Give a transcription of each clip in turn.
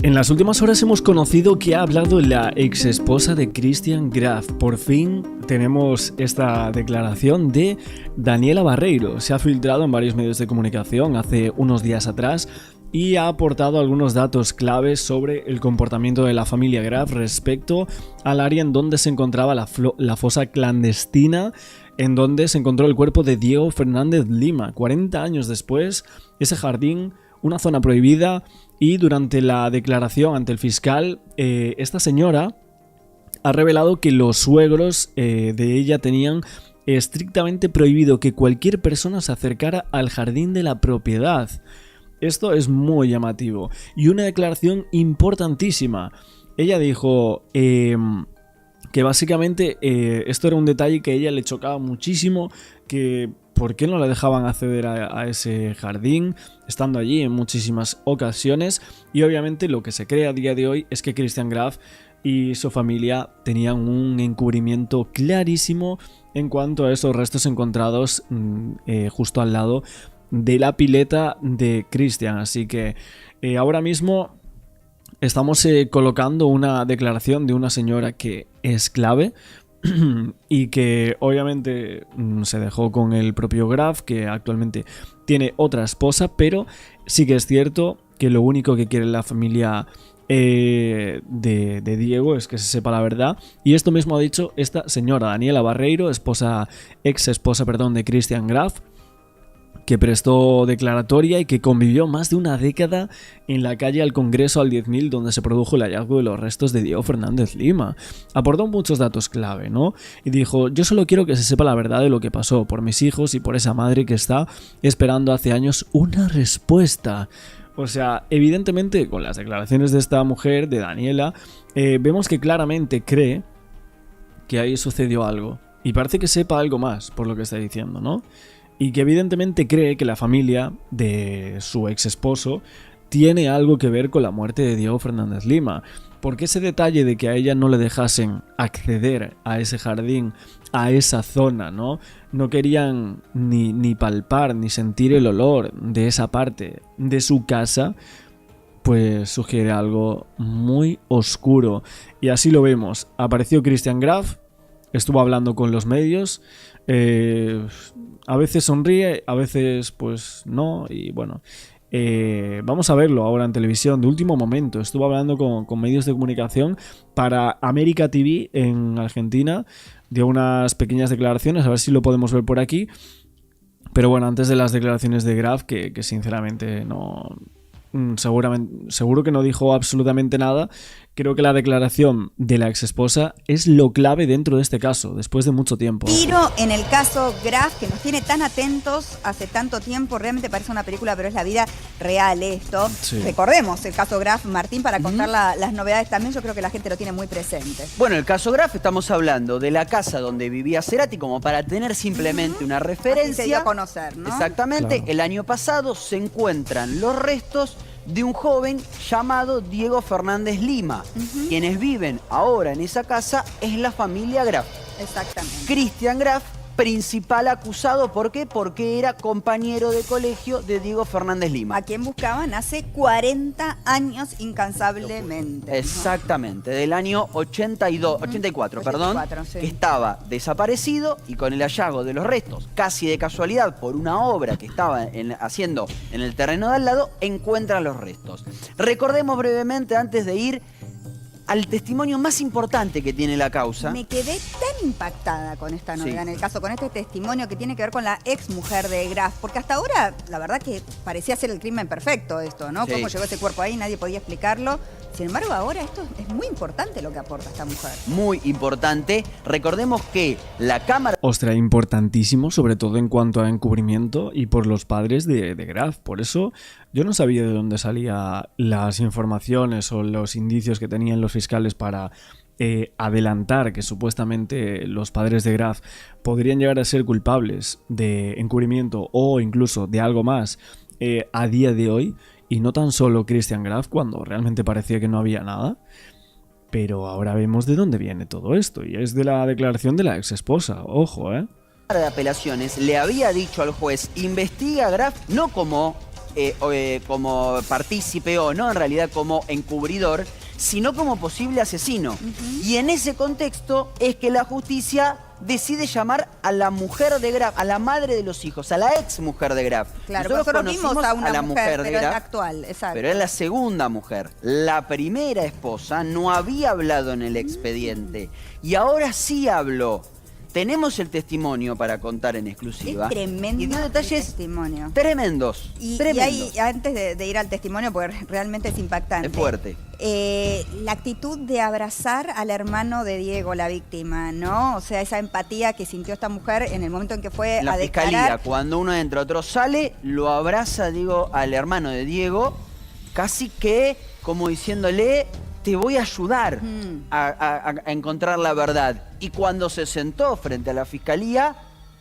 En las últimas horas hemos conocido que ha hablado la ex esposa de Christian Graf. Por fin tenemos esta declaración de Daniela Barreiro. Se ha filtrado en varios medios de comunicación hace unos días atrás y ha aportado algunos datos claves sobre el comportamiento de la familia Graf respecto al área en donde se encontraba la fosa clandestina, en donde se encontró el cuerpo de Diego Fernández Lima. 40 años después, ese jardín, una zona prohibida, y durante la declaración ante el fiscal, esta señora ha revelado que los suegros de ella tenían estrictamente prohibido que cualquier persona se acercara al jardín de la propiedad. Esto es muy llamativo y una declaración importantísima. Ella dijo que básicamente esto era un detalle que a ella le chocaba muchísimo, que por qué no la dejaban acceder a ese jardín, estando allí en muchísimas ocasiones. Y obviamente lo que se cree a día de hoy es que Christian Graf y su familia tenían un encubrimiento clarísimo en cuanto a esos restos encontrados justo al lado de la pileta de Christian. Así que ahora mismo estamos colocando una declaración de una señora que es clave y que obviamente se dejó con el propio Graf, que actualmente tiene otra esposa, pero sí que es cierto que lo único que quiere la familia de Diego es que se sepa la verdad, y esto mismo ha dicho esta señora Daniela Barreiro, ex esposa de Christian Graf, que prestó declaratoria y que convivió más de una década en la calle al Congreso al 10.000, donde se produjo el hallazgo de los restos de Diego Fernández Lima. Aportó muchos datos clave, ¿no? Y dijo: yo solo quiero que se sepa la verdad de lo que pasó, por mis hijos y por esa madre que está esperando hace años una respuesta. O sea, evidentemente con las declaraciones de esta mujer, de Daniela, vemos que claramente cree que ahí sucedió algo. Y parece que sepa algo más por lo que está diciendo, ¿no? Y que evidentemente cree que la familia de su ex esposo tiene algo que ver con la muerte de Diego Fernández Lima. Porque ese detalle de que a ella no le dejasen acceder a ese jardín, a esa zona, ¿no? No querían ni palpar ni sentir el olor de esa parte de su casa, pues sugiere algo muy oscuro. Y así lo vemos. Apareció Christian Graf, estuvo hablando con los medios, a veces sonríe, a veces pues no, y bueno, vamos a verlo ahora en televisión de último momento. Estuvo hablando con medios de comunicación para América TV en Argentina, dio unas pequeñas declaraciones, a ver si lo podemos ver por aquí, pero bueno, antes de las declaraciones de Graf, que sinceramente no... seguro que no dijo absolutamente nada. Creo que la declaración de la exesposa es lo clave dentro de este caso, después de mucho tiempo. Giro en el caso Graf, que nos tiene tan atentos hace tanto tiempo. Realmente parece una película, pero es la vida real esto. Sí. Recordemos el caso Graf, Martín, para contar las novedades también. Yo creo que la gente lo tiene muy presente. Bueno, el caso Graf, estamos hablando de la casa donde vivía Cerati, como para tener simplemente una referencia. Así se dio a conocer, ¿no? Exactamente. Claro. El año pasado se encuentran los restos de un joven llamado Diego Fernández Lima. Quienes viven ahora en esa casa es la familia Graf. Exactamente. Christian Graf, principal acusado. ¿Por qué? Porque era compañero de colegio de Diego Fernández Lima. A quien buscaban hace 40 años incansablemente. Exactamente, del año 84, sí. Que estaba desaparecido, y con el hallazgo de los restos, casi de casualidad por una obra que estaba haciendo en el terreno de al lado, encuentran los restos. Recordemos brevemente, antes de ir al testimonio más importante que tiene la causa. Me quedé tan impactada con esta novedad, en el caso, con este testimonio que tiene que ver con la ex mujer de Graf, porque hasta ahora, la verdad que parecía ser el crimen perfecto esto, ¿no? Sí. Cómo llegó ese cuerpo ahí, nadie podía explicarlo. Sin embargo, ahora esto es muy importante lo que aporta esta mujer. Muy importante. Recordemos que la cámara... Ostras, importantísimo, sobre todo en cuanto a encubrimiento y por los padres de Graf. Por eso yo no sabía de dónde salían las informaciones o los indicios que tenían los fiscales para adelantar que supuestamente los padres de Graf podrían llegar a ser culpables de encubrimiento o incluso de algo más a día de hoy. Y no tan solo Christian Graf, cuando realmente parecía que no había nada. Pero ahora vemos de dónde viene todo esto. Y es de la declaración de la ex esposa. Ojo, de apelaciones le había dicho al juez: investiga a Graf no como como partícipe o no, en realidad como encubridor, sino como posible asesino. Y en ese contexto es que la justicia decide llamar a la mujer de Graf, a la madre de los hijos, a la ex mujer de Graf. Claro, nosotros vimos a una mujer de Graf, actual, exacto. Pero es la segunda mujer. La primera esposa no había hablado en el expediente y ahora sí habló. Tenemos el testimonio para contar en exclusiva. Es tremendo. Y dio detalles testimonio. Tremendos. Y tremendos. ahí, antes de ir al testimonio, porque realmente es impactante. Es fuerte. La actitud de abrazar al hermano de Diego, la víctima, ¿no? O sea, esa empatía que sintió esta mujer en el momento en que fue En la a fiscalía, declarar. cuando uno entra, otro sale, lo abraza, digo, al hermano de Diego, casi que como diciéndole, te voy a ayudar a encontrar la verdad. Y cuando se sentó frente a la fiscalía,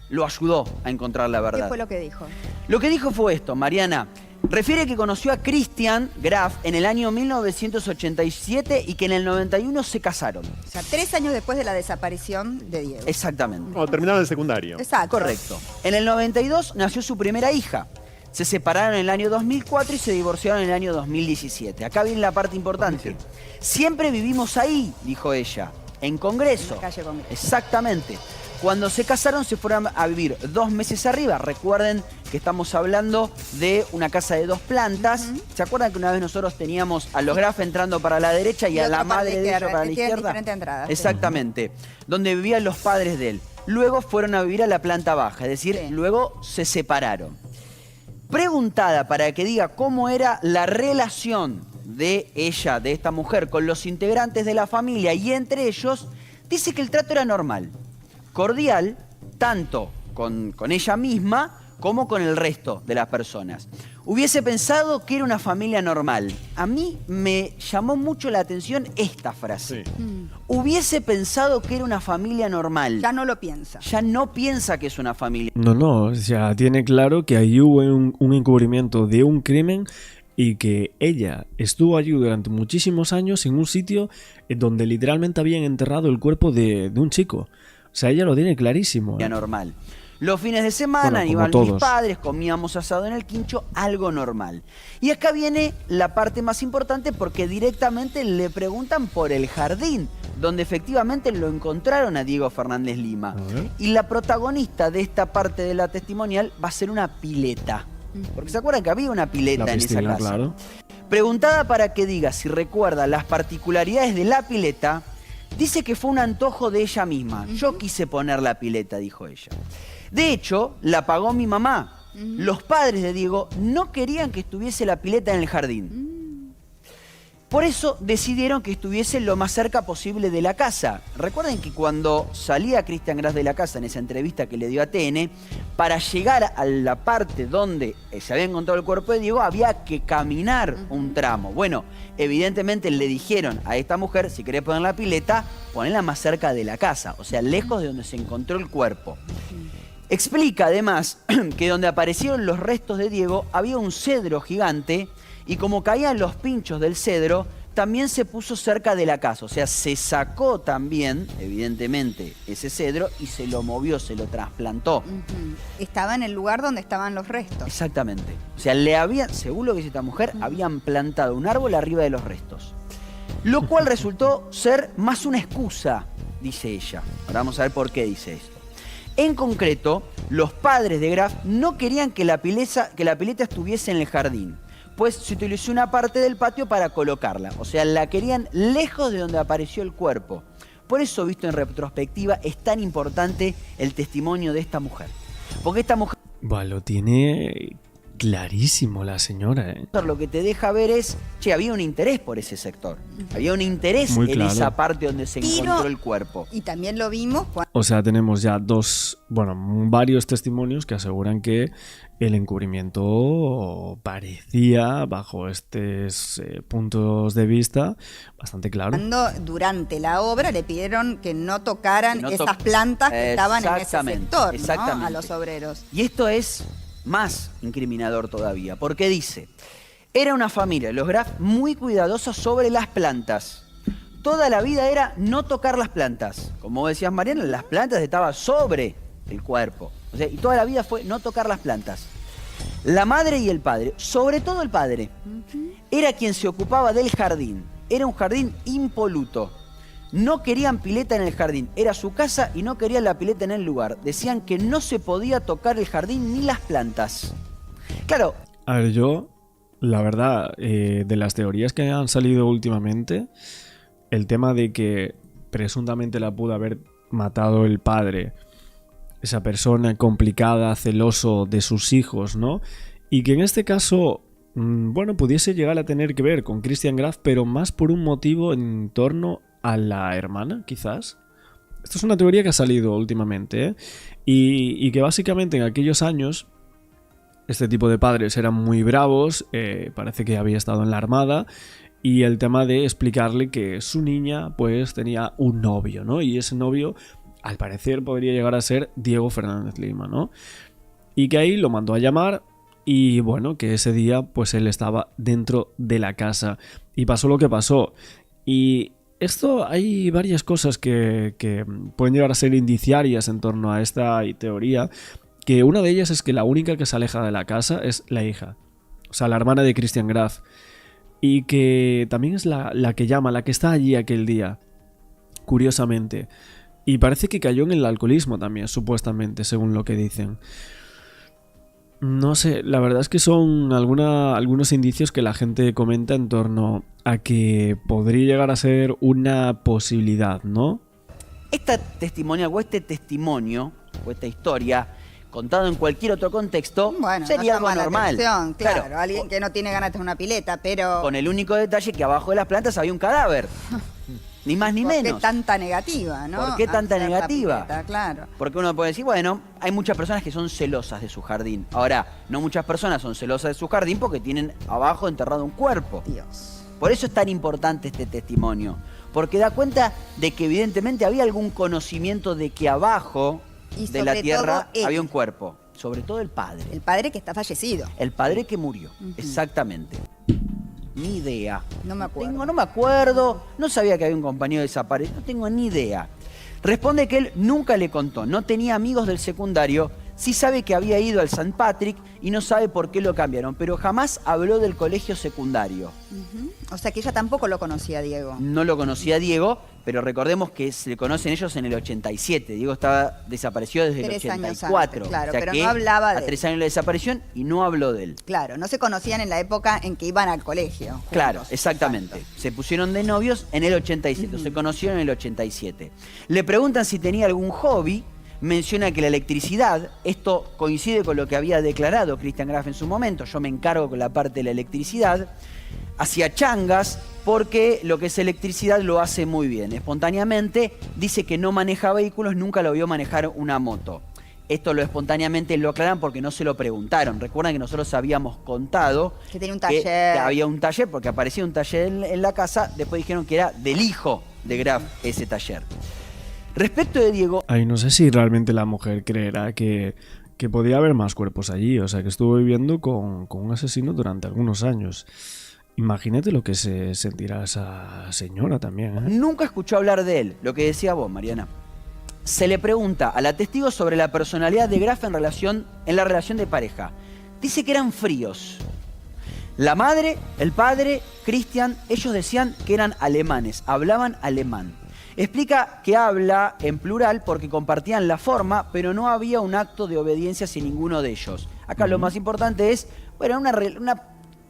lo ayudó a encontrar la verdad. ¿Qué fue lo que dijo? Lo que dijo fue esto, Mariana. Refiere que conoció a Christian Graf en el año 1987 y que en el 91 se casaron. O sea, 3 años después de la desaparición de Diego. Exactamente. Cuando terminaron el secundario. Exacto. Correcto. En el 92 nació su primera hija. Se separaron en el año 2004 y se divorciaron en el año 2017. Acá viene la parte importante. Siempre vivimos ahí, dijo ella, en Congreso. En la calle Congreso. Exactamente. Cuando se casaron se fueron a vivir 2 meses arriba. Recuerden que estamos hablando de una casa de 2 plantas. ¿Se acuerdan que una vez nosotros teníamos a los Graf entrando para la derecha y a la madre de ella para la izquierda? Diferente entrada. Exactamente. Donde vivían los padres de él. Luego fueron a vivir a la planta baja, es decir, luego se separaron. Preguntada para que diga cómo era la relación de ella, de esta mujer, con los integrantes de la familia y entre ellos, dice que el trato era normal, cordial, tanto con ella misma como con el resto de las personas. Hubiese pensado que era una familia normal. A mí me llamó mucho la atención esta frase. Sí. Hubiese pensado que era una familia normal. Ya no lo piensa. Ya no piensa que es una familia. No, o sea, tiene claro que ahí hubo un encubrimiento de un crimen y que ella estuvo allí durante muchísimos años en un sitio donde literalmente habían enterrado el cuerpo de un chico. O sea, ella lo tiene clarísimo. Normal. Los fines de semana Bueno, iban como mis todos. padres, comíamos asado en el quincho, algo normal. Y acá viene la parte más importante porque directamente le preguntan por el jardín, donde efectivamente lo encontraron a Diego Fernández Lima. A ver. Y la protagonista de esta parte de la testimonial va a ser una pileta. Porque se acuerdan que había una pileta La en esa piscina, casa. claro. Preguntada para que diga si recuerda las particularidades de la pileta, dice que fue un antojo de ella misma. Yo quise poner la pileta, dijo ella. De hecho, la pagó mi mamá. Los padres de Diego no querían que estuviese la pileta en el jardín. Por eso decidieron que estuviese lo más cerca posible de la casa. Recuerden que cuando salía Christian Graf de la casa en esa entrevista que le dio a TN, para llegar a la parte donde se había encontrado el cuerpo de Diego, había que caminar un tramo. Bueno, evidentemente le dijeron a esta mujer, si querés poner la pileta, ponela más cerca de la casa, o sea, lejos de donde se encontró el cuerpo. Explica además que donde aparecieron los restos de Diego había un cedro gigante y como caían los pinchos del cedro, también se puso cerca de la casa. O sea, se sacó también, evidentemente, ese cedro y se lo movió, se lo trasplantó. Estaba en el lugar donde estaban los restos. Exactamente. O sea, le habían, según lo que dice esta mujer, habían plantado un árbol arriba de los restos. Lo cual resultó ser más una excusa, dice ella. Ahora vamos a ver por qué dice esto. En concreto, los padres de Graf no querían que la pileta estuviese en el jardín, pues se utilizó una parte del patio para colocarla. O sea, la querían lejos de donde apareció el cuerpo. Por eso, visto en retrospectiva, es tan importante el testimonio de esta mujer. Porque esta mujer Lo tiene clarísimo la señora, ¿eh? lo que te deja ver es, che, había un interés por ese sector. Había un interés Muy en claro. esa parte donde se encontró el cuerpo. Y también lo vimos cuando O sea, tenemos ya varios testimonios que aseguran que el encubrimiento parecía, bajo estos puntos de vista, bastante claro. durante la obra le pidieron que no tocaran Que no esas plantas que estaban en ese Exactamente, sector, ¿no? exactamente. A los obreros. Y esto es más incriminador todavía, porque dice, era una familia, los Graf, muy cuidadosa sobre las plantas. Toda la vida era no tocar las plantas. Como decías, Mariana, las plantas estaban sobre el cuerpo. O sea, y toda la vida fue no tocar las plantas. La madre y el padre, sobre todo el padre, era quien se ocupaba del jardín. Era un jardín impoluto. No querían pileta en el jardín. Era su casa y no querían la pileta en el lugar. Decían que no se podía tocar el jardín ni las plantas. Claro. A ver, yo, la verdad, de las teorías que han salido últimamente, el tema de que presuntamente la pudo haber matado el padre, esa persona complicada, celoso de sus hijos, ¿no? Y que en este caso, bueno, pudiese llegar a tener que ver con Christian Graf, pero más por un motivo en torno a la hermana, quizás. Esto es una teoría que ha salido últimamente, ¿eh? Y que básicamente en aquellos años este tipo de padres eran muy bravos, parece que había estado en la armada, y el tema de explicarle que su niña pues tenía un novio, ¿no? Y ese novio, al parecer, podría llegar a ser Diego Fernández Lima, ¿no? Y que ahí lo mandó a llamar y bueno, que ese día pues él estaba dentro de la casa y pasó lo que pasó. Y esto, hay varias cosas que pueden llegar a ser indiciarias en torno a esta teoría, que una de ellas es que la única que se aleja de la casa es la hija, o sea, la hermana de Christian Graf, y que también es la que llama, la que está allí aquel día, curiosamente, y parece que cayó en el alcoholismo también, supuestamente, según lo que dicen. No sé, la verdad es que son algunos indicios que la gente comenta en torno a que podría llegar a ser una posibilidad, ¿no? Esta testimonial o este testimonio o esta historia, contado en cualquier otro contexto, bueno, sería no algo normal. Claro, alguien que no tiene ganas de tener una pileta, pero... Con el único detalle que abajo de las plantas había un cadáver. Ni más ni menos. ¿Por qué tanta negativa, no? ¿Por qué tanta Hacer la negativa? pileta, claro. Porque uno puede decir, bueno, hay muchas personas que son celosas de su jardín. Ahora, no muchas personas son celosas de su jardín porque tienen abajo enterrado un cuerpo. Dios. Por eso es tan importante este testimonio. Porque da cuenta de que evidentemente había algún conocimiento de que abajo de la tierra había un cuerpo. Sobre todo el padre. El padre que está fallecido. El padre que murió, exactamente. Ni idea. No me acuerdo. No me acuerdo, no sabía que había un compañero desaparecido, no tengo ni idea. Responde que él nunca le contó, no tenía amigos del secundario, sí sabe que había ido al St. Patrick y no sabe por qué lo cambiaron, pero jamás habló del colegio secundario. O sea que ella tampoco lo conocía a Diego. No lo conocía a Diego, pero recordemos que se conocen ellos en el 87. Diego estaba desaparecido desde el 84. Antes, claro, o sea pero que no hablaba de a 3 años de la desaparición y no habló de él. Claro, no se conocían en la época en que iban al colegio. Juntos. Claro, exactamente. Exacto. Se pusieron de novios en el 87, se conocieron en el 87. Le preguntan si tenía algún hobby, menciona que la electricidad, esto coincide con lo que había declarado Christian Graf en su momento, yo me encargo con la parte de la electricidad, hacía changas porque lo que es electricidad lo hace muy bien, espontáneamente, dice que no maneja vehículos, nunca lo vio manejar una moto. Esto lo espontáneamente lo aclaran porque no se lo preguntaron. Recuerdan que nosotros habíamos contado que tenía un taller. Que había un taller, porque aparecía un taller en la casa. Después dijeron que era del hijo de Graf ese taller. Respecto de Diego... Ay, no sé si realmente la mujer creerá que podía haber más cuerpos allí. O sea, que estuvo viviendo con un asesino durante algunos años. Imagínate lo que se sentirá esa señora también, ¿eh? Nunca escuchó hablar de él, lo que decía vos, Mariana. Se le pregunta a la testigo sobre la personalidad de Graf en la relación de pareja. Dice que eran fríos. La madre, el padre, Christian, ellos decían que eran alemanes, hablaban alemán. Explica que habla en plural porque compartían la forma, pero no había un acto de obediencia hacia ninguno de ellos. Acá lo más importante es, bueno, una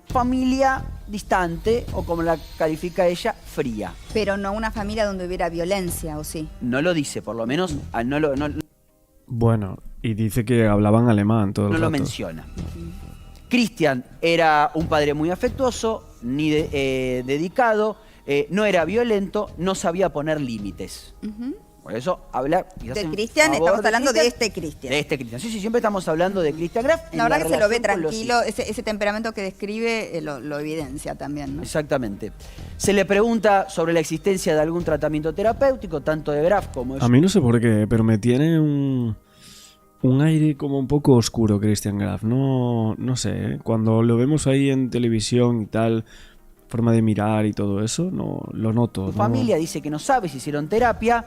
familia distante, o como la califica ella, fría. Pero no una familia donde hubiera violencia, ¿o sí? No lo dice, por lo menos Bueno, y dice que hablaban alemán todo el rato. No lo menciona. Christian era un padre muy afectuoso, ni dedicado, no era violento, no sabía poner límites. Por eso habla... De Christian, estamos hablando de este Christian. De este Christian. Sí, siempre estamos hablando de Christian Graf. La verdad que se lo ve tranquilo, ese temperamento que describe lo evidencia también, ¿no? Exactamente. Se le pregunta sobre la existencia de algún tratamiento terapéutico, tanto de Graf como de... A mí no sé por qué, pero me tiene un aire como un poco oscuro Christian Graf. No sé, ¿eh? Cuando lo vemos ahí en televisión y tal, forma de mirar y todo eso, no lo noto. Su familia dice que no sabe si hicieron terapia.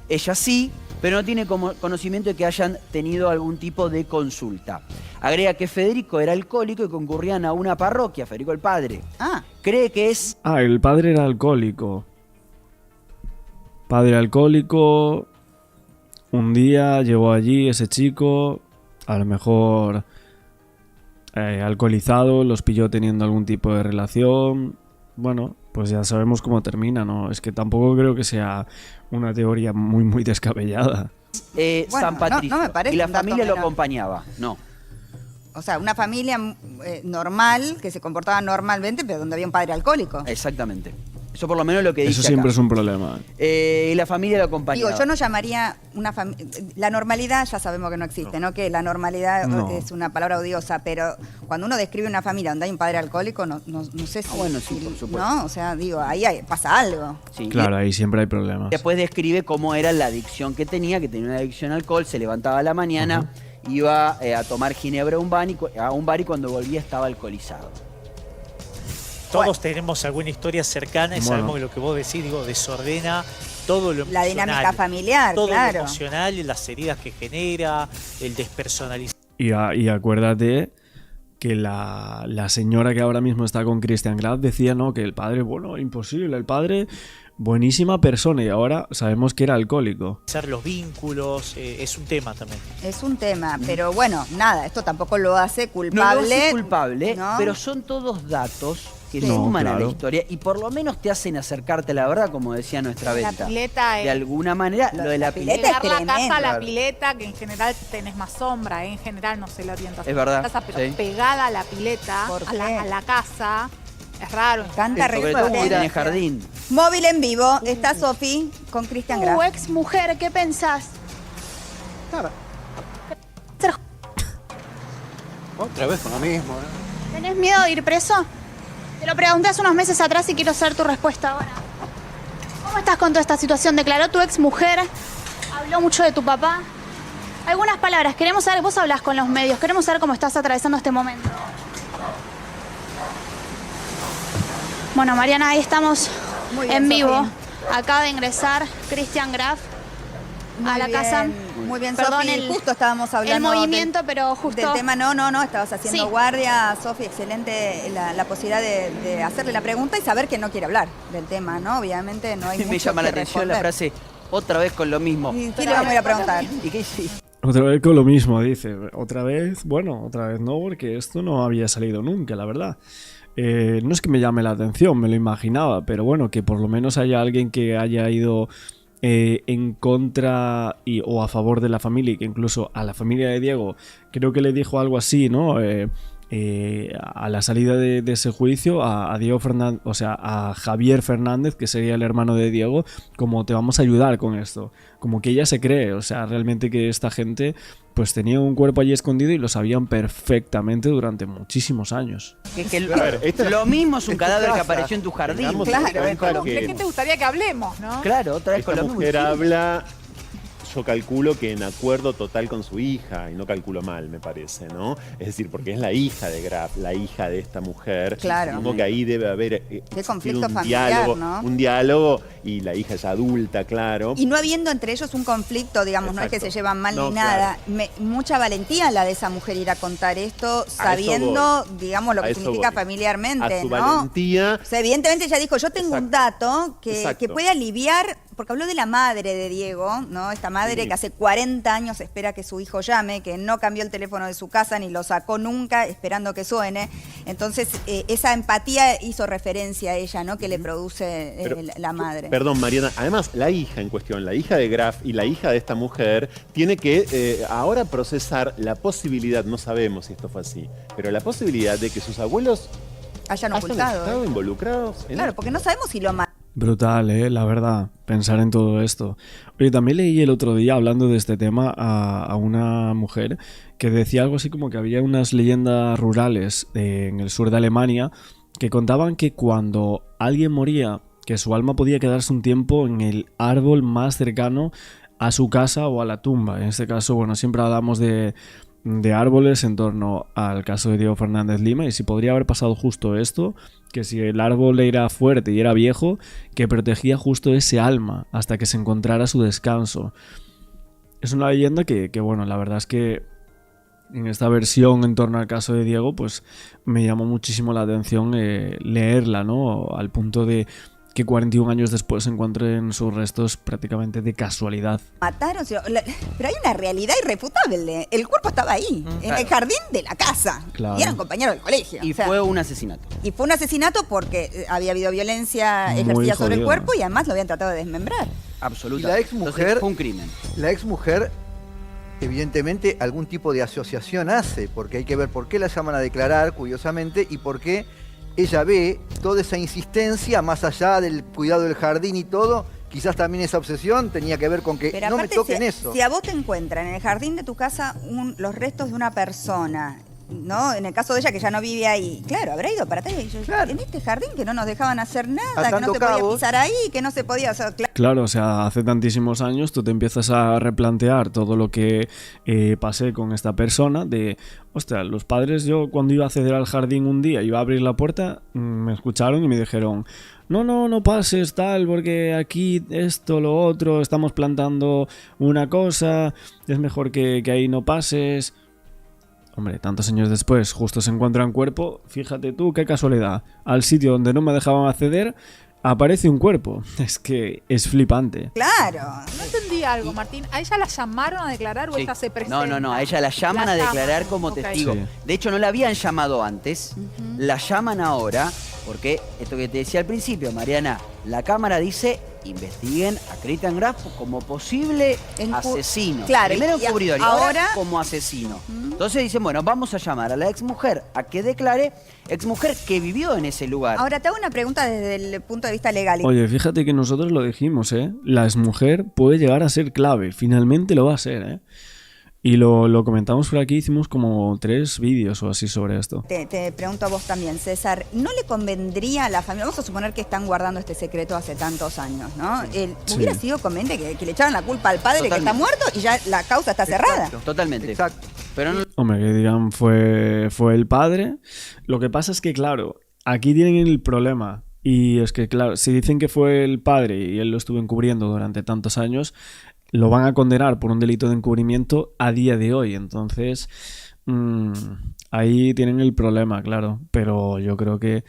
Ella sí, pero no tiene como conocimiento de que hayan tenido algún tipo de consulta. Agrega que Federico era alcohólico y concurrían a una parroquia, Federico el padre. Ah, Cree que es... Ah, el padre era alcohólico. Padre alcohólico. Un día llegó allí ese chico, a lo mejor alcoholizado, los pilló teniendo algún tipo de relación. Bueno, pues ya sabemos cómo termina, ¿no? Es que tampoco creo que sea una teoría muy descabellada. Bueno, San Patricio. no me parece y la un dato familia lo menor. acompañaba. No. o sea, una familia normal, que se comportaba normalmente, pero donde había un padre alcohólico. Exactamente. Eso por lo menos lo que dice Eso siempre acá. es un problema. Y la familia lo acompañaba. Digo, yo no llamaría una familia... La normalidad ya sabemos que no existe, ¿no? Que la normalidad No. es una palabra odiosa, pero cuando uno describe una familia donde hay un padre alcohólico, no sé si... bueno, sí, por supuesto. ¿no? O sea, digo, ahí pasa algo. Sí. Claro, ahí siempre hay problemas. Después describe cómo era la adicción que tenía una adicción al alcohol, se levantaba a la mañana, iba a tomar ginebra a un bar y cuando volvía estaba alcoholizado. Todos tenemos alguna historia cercana y Bueno. sabemos que lo que vos decís, digo, desordena todo lo La emocional. dinámica familiar, todo claro. lo emocional, las heridas que genera, el despersonalizar. Y acuérdate que la señora que ahora mismo está con Christian Graf decía, ¿no? Que el padre, bueno, imposible, el padre, buenísima persona, y ahora sabemos que era alcohólico. los vínculos, es un tema también. Es un tema, pero bueno, nada, esto tampoco lo hace No culpable. lo hace culpable, ¿no? pero son todos datos que Sí. suman a la claro. historia y por lo menos te hacen acercarte a la verdad, como decía nuestra La Beta. pileta De es alguna manera, lo de la pileta pileta. llegar la es casa a la tremendo. pileta, que en general tenés más sombra, en general no sé la orientación Es verdad, de la casa, pero sí. pegada a la pileta, ¿Por a qué? la casa, es raro. Canta Sobre re todo fuerte. si tenés jardín. Móvil en vivo, está Sofi con Christian Graf. ex mujer, ¿qué pensás? Otra vez con lo mismo, ¿no? ¿Tenés miedo de ir preso? Te lo pregunté hace unos meses atrás y quiero saber tu respuesta ahora. ¿Cómo estás con toda esta situación? ¿Declaró tu ex mujer? ¿Habló mucho de tu papá? Algunas palabras, queremos saber, vos hablas con los medios, queremos saber cómo estás atravesando este momento. Bueno, Mariana, ahí estamos Muy bien, en vivo. Sofi. Acaba de ingresar Christian Graf a Muy la bien, casa. Muy bien, Perdón, Sofi. Justo estábamos hablando el movimiento, pero justo... del tema. No, estabas haciendo Sí. guardia. Sofi, excelente la posibilidad de hacerle la pregunta y saber que no quiere hablar del tema, ¿no? Obviamente no hay mucho Me llama la que atención la responder. frase, otra vez con lo mismo. ¿Y qué le vamos a ir a preguntar? ¿Y qué hiciste? Otra vez con lo mismo, dice. Otra vez, bueno, otra vez no, porque esto no había salido nunca, la verdad. No es que me llame la atención, me lo imaginaba, pero bueno, que por lo menos haya alguien que haya ido en contra o a favor de la familia, y que incluso a la familia de Diego creo que le dijo algo así, ¿no? A la salida de ese juicio a Diego Fernández, o sea, a Javier Fernández, que sería el hermano de Diego, como te vamos a ayudar con esto, como que ella se cree, o sea, realmente que esta gente pues tenía un cuerpo allí escondido y lo sabían perfectamente durante muchísimos años. A ver, Lo mismo es un tu cadáver que casa. apareció en tu jardín. Tengamos en Claro, cuenta ¿De qué te gustaría que hablemos, no? Claro, otra vez esta con lo mismo. mujer habla, yo calculo que en acuerdo total con su hija, y no calculo mal, me parece, ¿no? Es decir, porque es la hija de Graf, la hija de esta mujer. Claro. Supongo que ahí debe haber conflicto existido un familiar, diálogo, ¿no? un diálogo, y la hija es adulta, claro. Y no habiendo entre ellos un conflicto, digamos, no es que Exacto. se llevan mal No, ni nada. claro. Mucha valentía la de esa mujer ir a contar esto, eso sabiendo, digamos, lo A que eso significa voy. familiarmente, A su ¿no? valentía. O sea, evidentemente ella dijo, yo tengo un dato que Exacto. puede aliviar, porque habló de la madre de Diego, ¿no? Esta madre Sí. que hace 40 años espera que su hijo llame, que no cambió el teléfono de su casa ni lo sacó nunca esperando que suene. Entonces, esa empatía hizo referencia a ella, ¿no? Que le produce Pero, la madre. Perdón, Mariana. Además, la hija en cuestión, la hija de Graf y la hija de esta mujer, tiene que ahora procesar la posibilidad, no sabemos si esto fue así, pero la posibilidad de que sus abuelos Hayan hayan ocultado. estado involucrados en Claro, porque no sabemos si lo mató. Brutal, la verdad, pensar en todo esto. Oye, también leí el otro día, hablando de este tema, a una mujer que decía algo así como que había unas leyendas rurales en el sur de Alemania que contaban que cuando alguien moría, que su alma podía quedarse un tiempo en el árbol más cercano a su casa o a la tumba. En este caso, bueno, siempre hablamos de árboles en torno al caso de Diego Fernández Lima, y si podría haber pasado justo esto, que si el árbol era fuerte y era viejo, que protegía justo ese alma hasta que se encontrara su descanso. Es una leyenda que bueno, la verdad es que en esta versión en torno al caso de Diego, pues me llamó muchísimo la atención leerla, ¿no? Al punto de que 41 años después se encuentren sus restos prácticamente de casualidad. Mataron, pero hay una realidad irrefutable. El cuerpo estaba ahí, en el jardín de la casa. Claro. Y eran compañeros del colegio. Y fue un asesinato. Y fue un asesinato porque había habido violencia Muy ejercida sobre el jodido. cuerpo y además lo habían tratado de desmembrar. Absolutamente. Y la exmujer- Entonces, fue un crimen. La exmujer, evidentemente, algún tipo de asociación hace, porque hay que ver por qué la llaman a declarar, curiosamente, y por qué ella ve toda esa insistencia, más allá del cuidado del jardín y todo, quizás también esa obsesión tenía que ver con que Pero no me aparte, toquen si, eso. si a vos te encuentran en el jardín de tu casa los restos de una persona, ¿no? En el caso de ella que ya no vive ahí, claro, habrá ido para atrás y yo, Claro. en este jardín que no nos dejaban hacer nada, que Atando no se podía cabos. pisar ahí, que no se podía, o sea, Claro, o sea, hace tantísimos años tú te empiezas a replantear todo lo que pasé con esta persona de, ostras, los padres, yo cuando iba a acceder al jardín un día, iba a abrir la puerta, me escucharon y me dijeron, no pases tal, porque aquí esto, lo otro, estamos plantando una cosa, es mejor que ahí no pases. Hombre, tantos años después, justo se encuentra en cuerpo, fíjate tú, qué casualidad, al sitio donde no me dejaban acceder, aparece un cuerpo. Es que es flipante. claro. No entendí algo, Martín. ¿A ella la llamaron a declarar o Sí. ella se presenta? No, a ella la llaman La a llaman, declarar como ok. testigo. Sí. De hecho, no la habían llamado antes, la llaman ahora, porque esto que te decía al principio, Mariana, la Cámara dice, investiguen a Christian Graf como posible asesino. Claro, Primero y encubridor y ahora ahora como asesino. Entonces dicen, bueno, vamos a llamar a la exmujer a que declare, exmujer que vivió en ese lugar. Ahora te hago una pregunta desde el punto de vista legal. Oye, fíjate que nosotros lo dijimos, ¿eh? La exmujer puede llegar a ser clave. Finalmente lo va a ser, ¿eh? Y lo comentamos por aquí, hicimos como 3 vídeos o así sobre esto. Te pregunto a vos también, César, ¿no le convendría a la familia, vamos a suponer que están guardando este secreto hace tantos años, ¿no? ¿Hubiera sido conveniente que le echaran la culpa al padre que está Totalmente. muerto y ya la causa está cerrada? Exacto. Totalmente. Exacto. Pero no, Hombre, que digan fue el padre. Lo que pasa es que, claro, aquí tienen el problema. Y es que, claro, si dicen que fue el padre y él lo estuvo encubriendo durante tantos años, lo van a condenar por un delito de encubrimiento a día de hoy. Entonces, ahí tienen el problema, claro. Pero yo creo que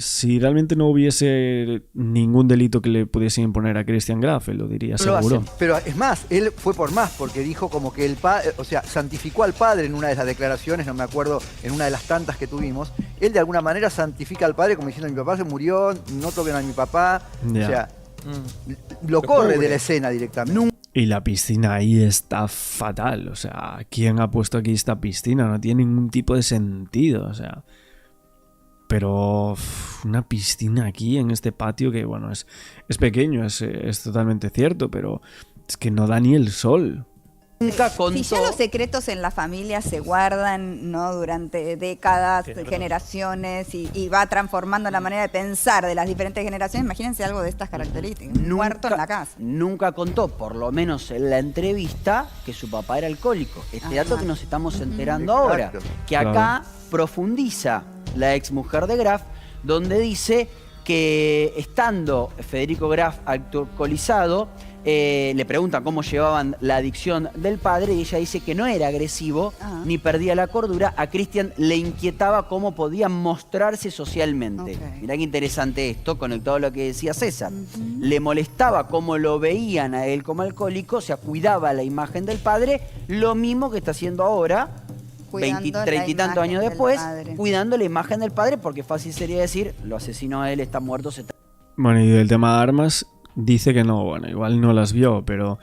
si realmente no hubiese ningún delito que le pudiese imponer a Christian Graf, él lo diría lo seguro. hacen. Pero es más, él fue por más, porque dijo como que el padre, o sea, santificó al padre en una de las declaraciones, no me acuerdo, en una de las tantas que tuvimos. Él de alguna manera santifica al padre como diciendo, mi papá se murió, no toquen a mi papá. Ya. O sea, lo corre de la escena directamente. Y la piscina ahí está fatal. O sea, ¿quién ha puesto aquí esta piscina? No tiene ningún tipo de sentido. O sea, pero una piscina aquí en este patio que, bueno, es pequeño, es totalmente cierto, pero es que no da ni el sol. nunca contó. Si ya los secretos en la familia se guardan, ¿no? Durante décadas, Tienes razón. generaciones y va transformando la manera de pensar de las diferentes generaciones, imagínense algo de estas características. Un muerto en la casa. Nunca contó, por lo menos en la entrevista, que su papá era alcohólico. Este dato Ajá. que nos estamos enterando Exacto. ahora. Que acá profundiza la exmujer de Graf, donde dice que estando Federico Graf alcoholizado, le preguntan cómo llevaban la adicción del padre y ella dice que no era agresivo Ajá. ni perdía la cordura. A Christian le inquietaba cómo podía mostrarse socialmente. Ok. Mirá qué interesante esto, conectado a lo que decía César. Le molestaba cómo lo veían a él como alcohólico, o sea, cuidaba la imagen del padre, lo mismo que está haciendo ahora, Cuidando la 30 y tantos imagen años del después, padre. cuidando la imagen del padre, porque fácil sería decir, lo asesinó a él, está muerto, se está... Bueno, y del tema de armas, dice que no, bueno, igual no las vio, pero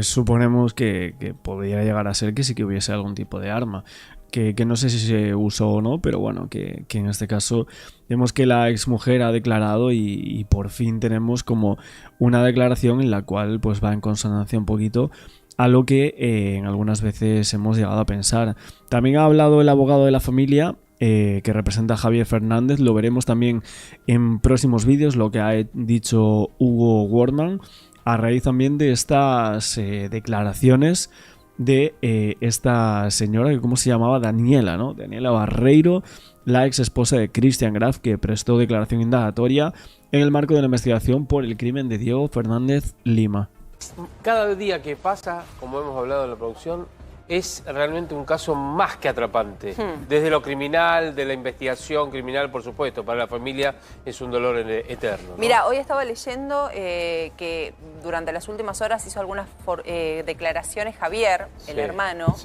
suponemos que podría llegar a ser que sí que hubiese algún tipo de arma. Que no sé si se usó o no, pero bueno, que en este caso vemos que la exmujer ha declarado y por fin tenemos como una declaración en la cual pues va en consonancia un poquito a lo que en algunas veces hemos llegado a pensar. También ha hablado el abogado de la familia, que representa a Javier Fernández. Lo veremos también en próximos vídeos, lo que ha dicho Hugo Wortmann, a raíz también de estas declaraciones de esta señora, que ¿cómo se llamaba? Daniela, ¿no? Daniela Barreiro, la ex esposa de Christian Graf, que prestó declaración indagatoria en el marco de la investigación por el crimen de Diego Fernández Lima. Cada día que pasa, como hemos hablado en la producción, es realmente un caso más que atrapante. Desde lo criminal, de la investigación criminal, por supuesto, para la familia es un dolor eterno, ¿no? Mira, hoy estaba leyendo que durante las últimas horas hizo algunas declaraciones Javier, el hermano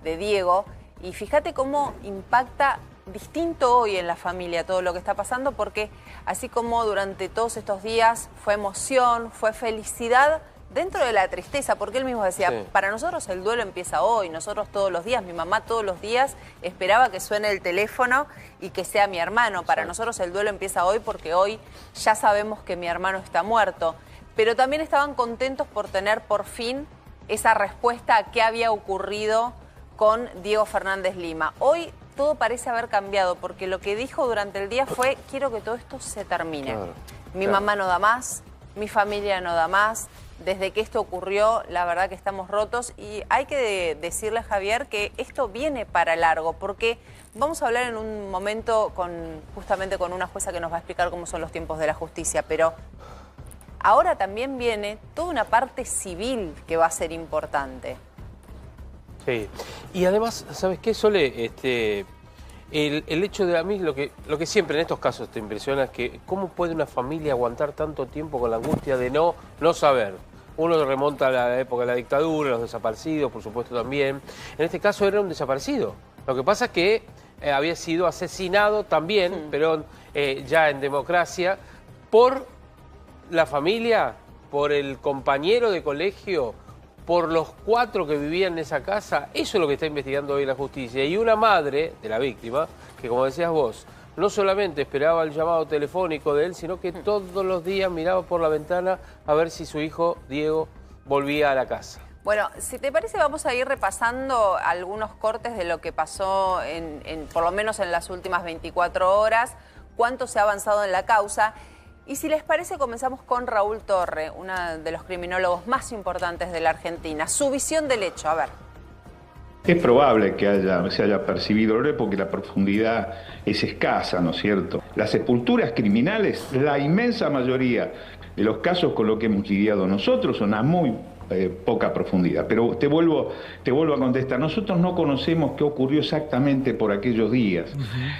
de Diego, y fíjate cómo impacta distinto hoy en la familia todo lo que está pasando, porque así como durante todos estos días fue emoción, fue felicidad, dentro de la tristeza, porque él mismo decía, para nosotros el duelo empieza hoy, nosotros todos los días, mi mamá todos los días esperaba que suene el teléfono y que sea mi hermano. Para nosotros el duelo empieza hoy porque hoy ya sabemos que mi hermano está muerto. Pero también estaban contentos por tener por fin esa respuesta a qué había ocurrido con Diego Fernández Lima. Hoy todo parece haber cambiado, porque lo que dijo durante el día fue, quiero que todo esto se termine. Mi mamá no da más, mi familia no da más. Desde que esto ocurrió, la verdad que estamos rotos, y hay que decirle a Javier que esto viene para largo, porque vamos a hablar en un momento justamente con una jueza que nos va a explicar cómo son los tiempos de la justicia, pero ahora también viene toda una parte civil que va a ser importante. Sí, y además, ¿sabes qué, Sole? El hecho de a mí, lo que siempre en estos casos te impresiona es que cómo puede una familia aguantar tanto tiempo con la angustia de no saber. Uno remonta a la época de la dictadura, los desaparecidos, por supuesto también. En este caso era un desaparecido. Lo que pasa es que había sido asesinado también, pero ya en democracia, por la familia, por el compañero de colegio, por los 4 que vivían en esa casa. Eso es lo que está investigando hoy la justicia. Y una madre de la víctima, que como decías vos, no solamente esperaba el llamado telefónico de él, sino que todos los días miraba por la ventana a ver si su hijo Diego volvía a la casa. Bueno, si te parece vamos a ir repasando algunos cortes de lo que pasó por lo menos en las últimas 24 horas, cuánto se ha avanzado en la causa. Y si les parece, comenzamos con Raúl Torre, uno de los criminólogos más importantes de la Argentina. Su visión del hecho, a ver. Es probable que se haya percibido el porque la profundidad es escasa, ¿no es cierto? Las sepulturas criminales, la inmensa mayoría de los casos con los que hemos lidiado nosotros son a muy poca profundidad. Pero te vuelvo a contestar, nosotros no conocemos qué ocurrió exactamente por aquellos días.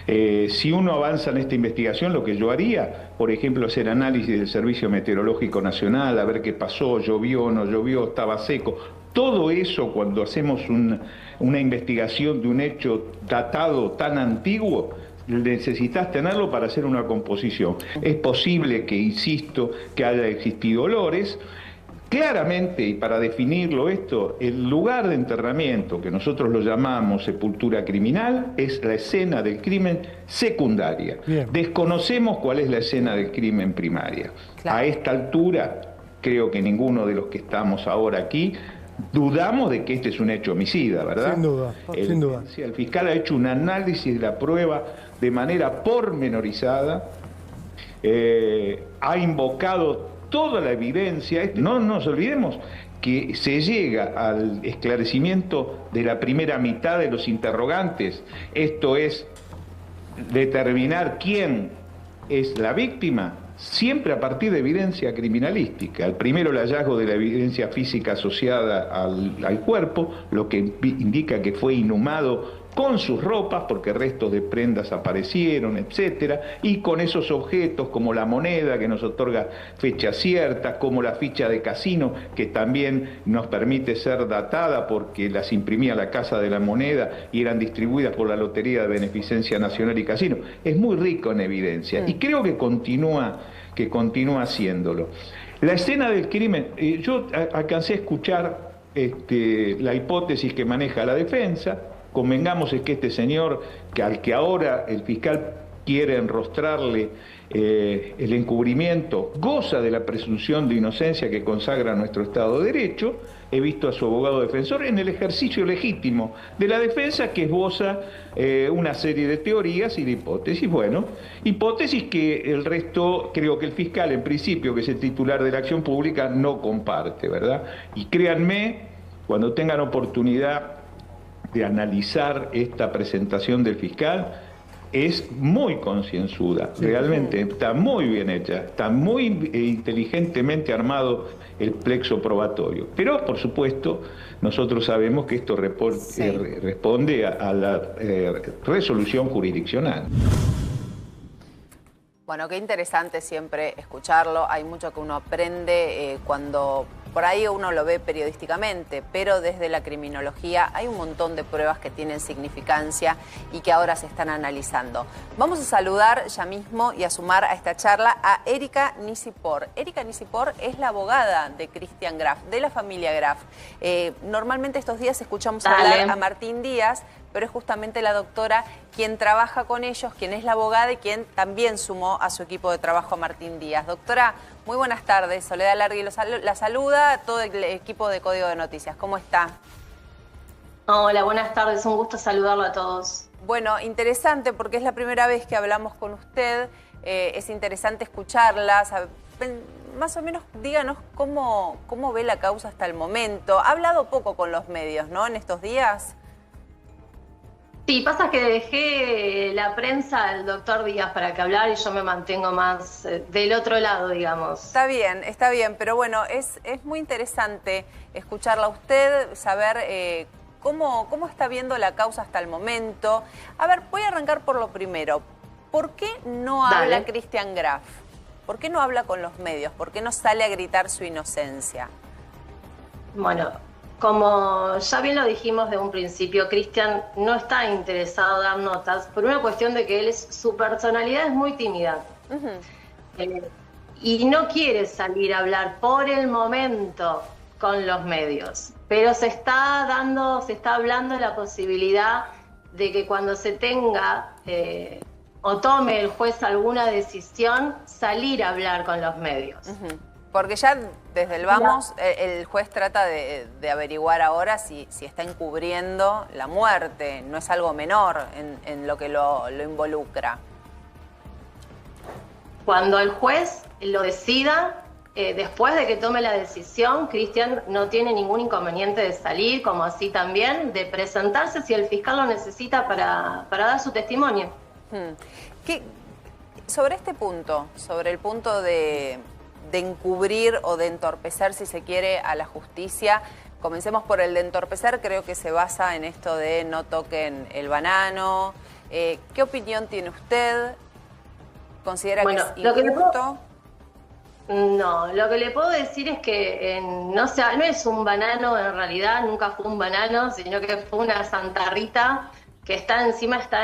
Si uno avanza en esta investigación, lo que yo haría, por ejemplo, hacer análisis del Servicio Meteorológico Nacional, a ver qué pasó, llovió, no llovió, estaba seco. Todo eso, cuando hacemos una investigación de un hecho datado tan antiguo, necesitas tenerlo para hacer una composición. Es posible que, insisto, que haya existido olores. Claramente, y para definirlo esto, el lugar de enterramiento, que nosotros lo llamamos sepultura criminal, es la escena del crimen secundaria. Bien. Desconocemos cuál es la escena del crimen primaria. Claro. A esta altura, creo que ninguno de los que estamos ahora aquí dudamos de que este es un hecho homicida, ¿verdad? Sin duda, sin duda. El fiscal ha hecho un análisis de la prueba de manera pormenorizada, ha invocado toda la evidencia. No nos olvidemos que se llega al esclarecimiento de la primera mitad de los interrogantes, esto es, determinar quién es la víctima, siempre a partir de evidencia criminalística. El primero, el hallazgo de la evidencia física asociada al cuerpo, lo que indica que fue inhumado con sus ropas, porque restos de prendas aparecieron, etcétera, y con esos objetos como la moneda que nos otorga fecha cierta, como la ficha de casino que también nos permite ser datada porque las imprimía la Casa de la Moneda y eran distribuidas por la Lotería de Beneficencia Nacional y Casino. Es muy rico en evidencia y creo que continúa haciéndolo. La escena del crimen, yo alcancé a escuchar la hipótesis que maneja la defensa. Convengamos es que este señor, al que ahora el fiscal quiere enrostrarle el encubrimiento, goza de la presunción de inocencia que consagra nuestro Estado de Derecho. He visto a su abogado defensor en el ejercicio legítimo de la defensa, que esboza una serie de teorías y de hipótesis. Bueno, hipótesis que el resto, creo que el fiscal en principio, que es el titular de la acción pública, no comparte, ¿verdad? Y créanme, cuando tengan oportunidad de analizar esta presentación del fiscal, es muy concienzuda, realmente está muy bien hecha, está muy inteligentemente armado el plexo probatorio. Pero, por supuesto, nosotros sabemos que esto responde a la resolución jurisdiccional. Bueno, qué interesante siempre escucharlo. Hay mucho que uno aprende cuando por ahí uno lo ve periodísticamente, pero desde la criminología hay un montón de pruebas que tienen significancia y que ahora se están analizando. Vamos a saludar ya mismo y a sumar a esta charla a Erika Nisipor. Erika Nisipor es la abogada de Cristian Graf, de la familia Graf. Normalmente estos días escuchamos hablar a Martín Díaz, pero es justamente la doctora quien trabaja con ellos, quien es la abogada y quien también sumó a su equipo de trabajo a Martín Díaz. Doctora, muy buenas tardes. Soledad Largui la saluda, todo el equipo de Código de Noticias. ¿Cómo está? Hola, buenas tardes. Un gusto saludarlo a todos. Bueno, interesante porque es la primera vez que hablamos con usted. Es interesante escucharla. Más o menos díganos cómo ve la causa hasta el momento. Ha hablado poco con los medios, ¿no?, en estos días. Sí, pasa que dejé la prensa al doctor Díaz para que hablar y yo me mantengo más del otro lado, digamos. Está bien, pero bueno, es muy interesante escucharla a usted, saber cómo está viendo la causa hasta el momento. A ver, voy a arrancar por lo primero. ¿Por qué no habla Cristian Graf? ¿Por qué no habla con los medios? ¿Por qué no sale a gritar su inocencia? Bueno, como ya bien lo dijimos de un principio, Cristian no está interesado en dar notas por una cuestión de que su personalidad es muy tímida. Y no quiere salir a hablar por el momento con los medios. Pero se está hablando de la posibilidad de que cuando se tenga o tome el juez alguna decisión, salir a hablar con los medios. Porque ya desde el vamos, el juez trata de averiguar ahora si está encubriendo la muerte. No es algo menor en lo que lo involucra. Cuando el juez lo decida, después de que tome la decisión, Cristian no tiene ningún inconveniente de salir, como así también de presentarse si el fiscal lo necesita para dar su testimonio. Sobre este punto, sobre el punto de encubrir o de entorpecer, si se quiere, a la justicia. Comencemos por el de entorpecer, creo que se basa en esto de no toquen el banano. ¿Qué opinión tiene usted? ¿Considera que es injusto? No, lo que le puedo decir es que no es un banano en realidad, nunca fue un banano, sino que fue una Santa Rita que está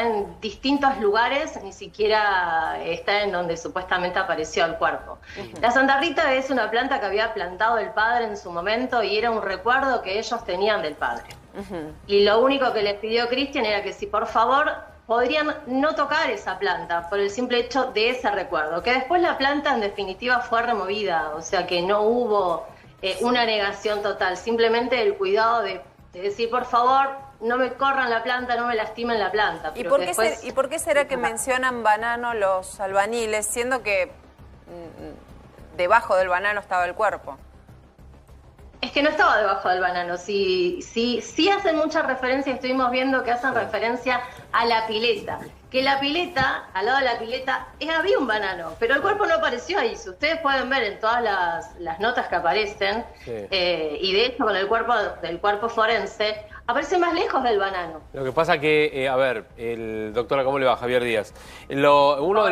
en distintos lugares, ni siquiera está en donde supuestamente apareció el cuerpo. La Santa Rita es una planta que había plantado el padre en su momento y era un recuerdo que ellos tenían del padre. Y lo único que les pidió Cristian era que si por favor podrían no tocar esa planta por el simple hecho de ese recuerdo, que después la planta en definitiva fue removida, o sea que no hubo una negación total, simplemente el cuidado de decir por favor no me corran la planta, no me lastimen la planta. ¿Y por qué será que mencionan banano los albañiles, siendo que debajo del banano estaba el cuerpo? Es que no estaba debajo del banano. Sí hacen mucha referencia, estuvimos viendo que hacen referencia a la pileta. Que la pileta, al lado de la pileta, había un banano, pero el cuerpo no apareció ahí. Si ustedes pueden ver en todas las notas que aparecen, y de hecho con el cuerpo forense, aparece más lejos del banano. Lo que pasa que, a ver, el doctora, ¿cómo le va? Javier Díaz. Uno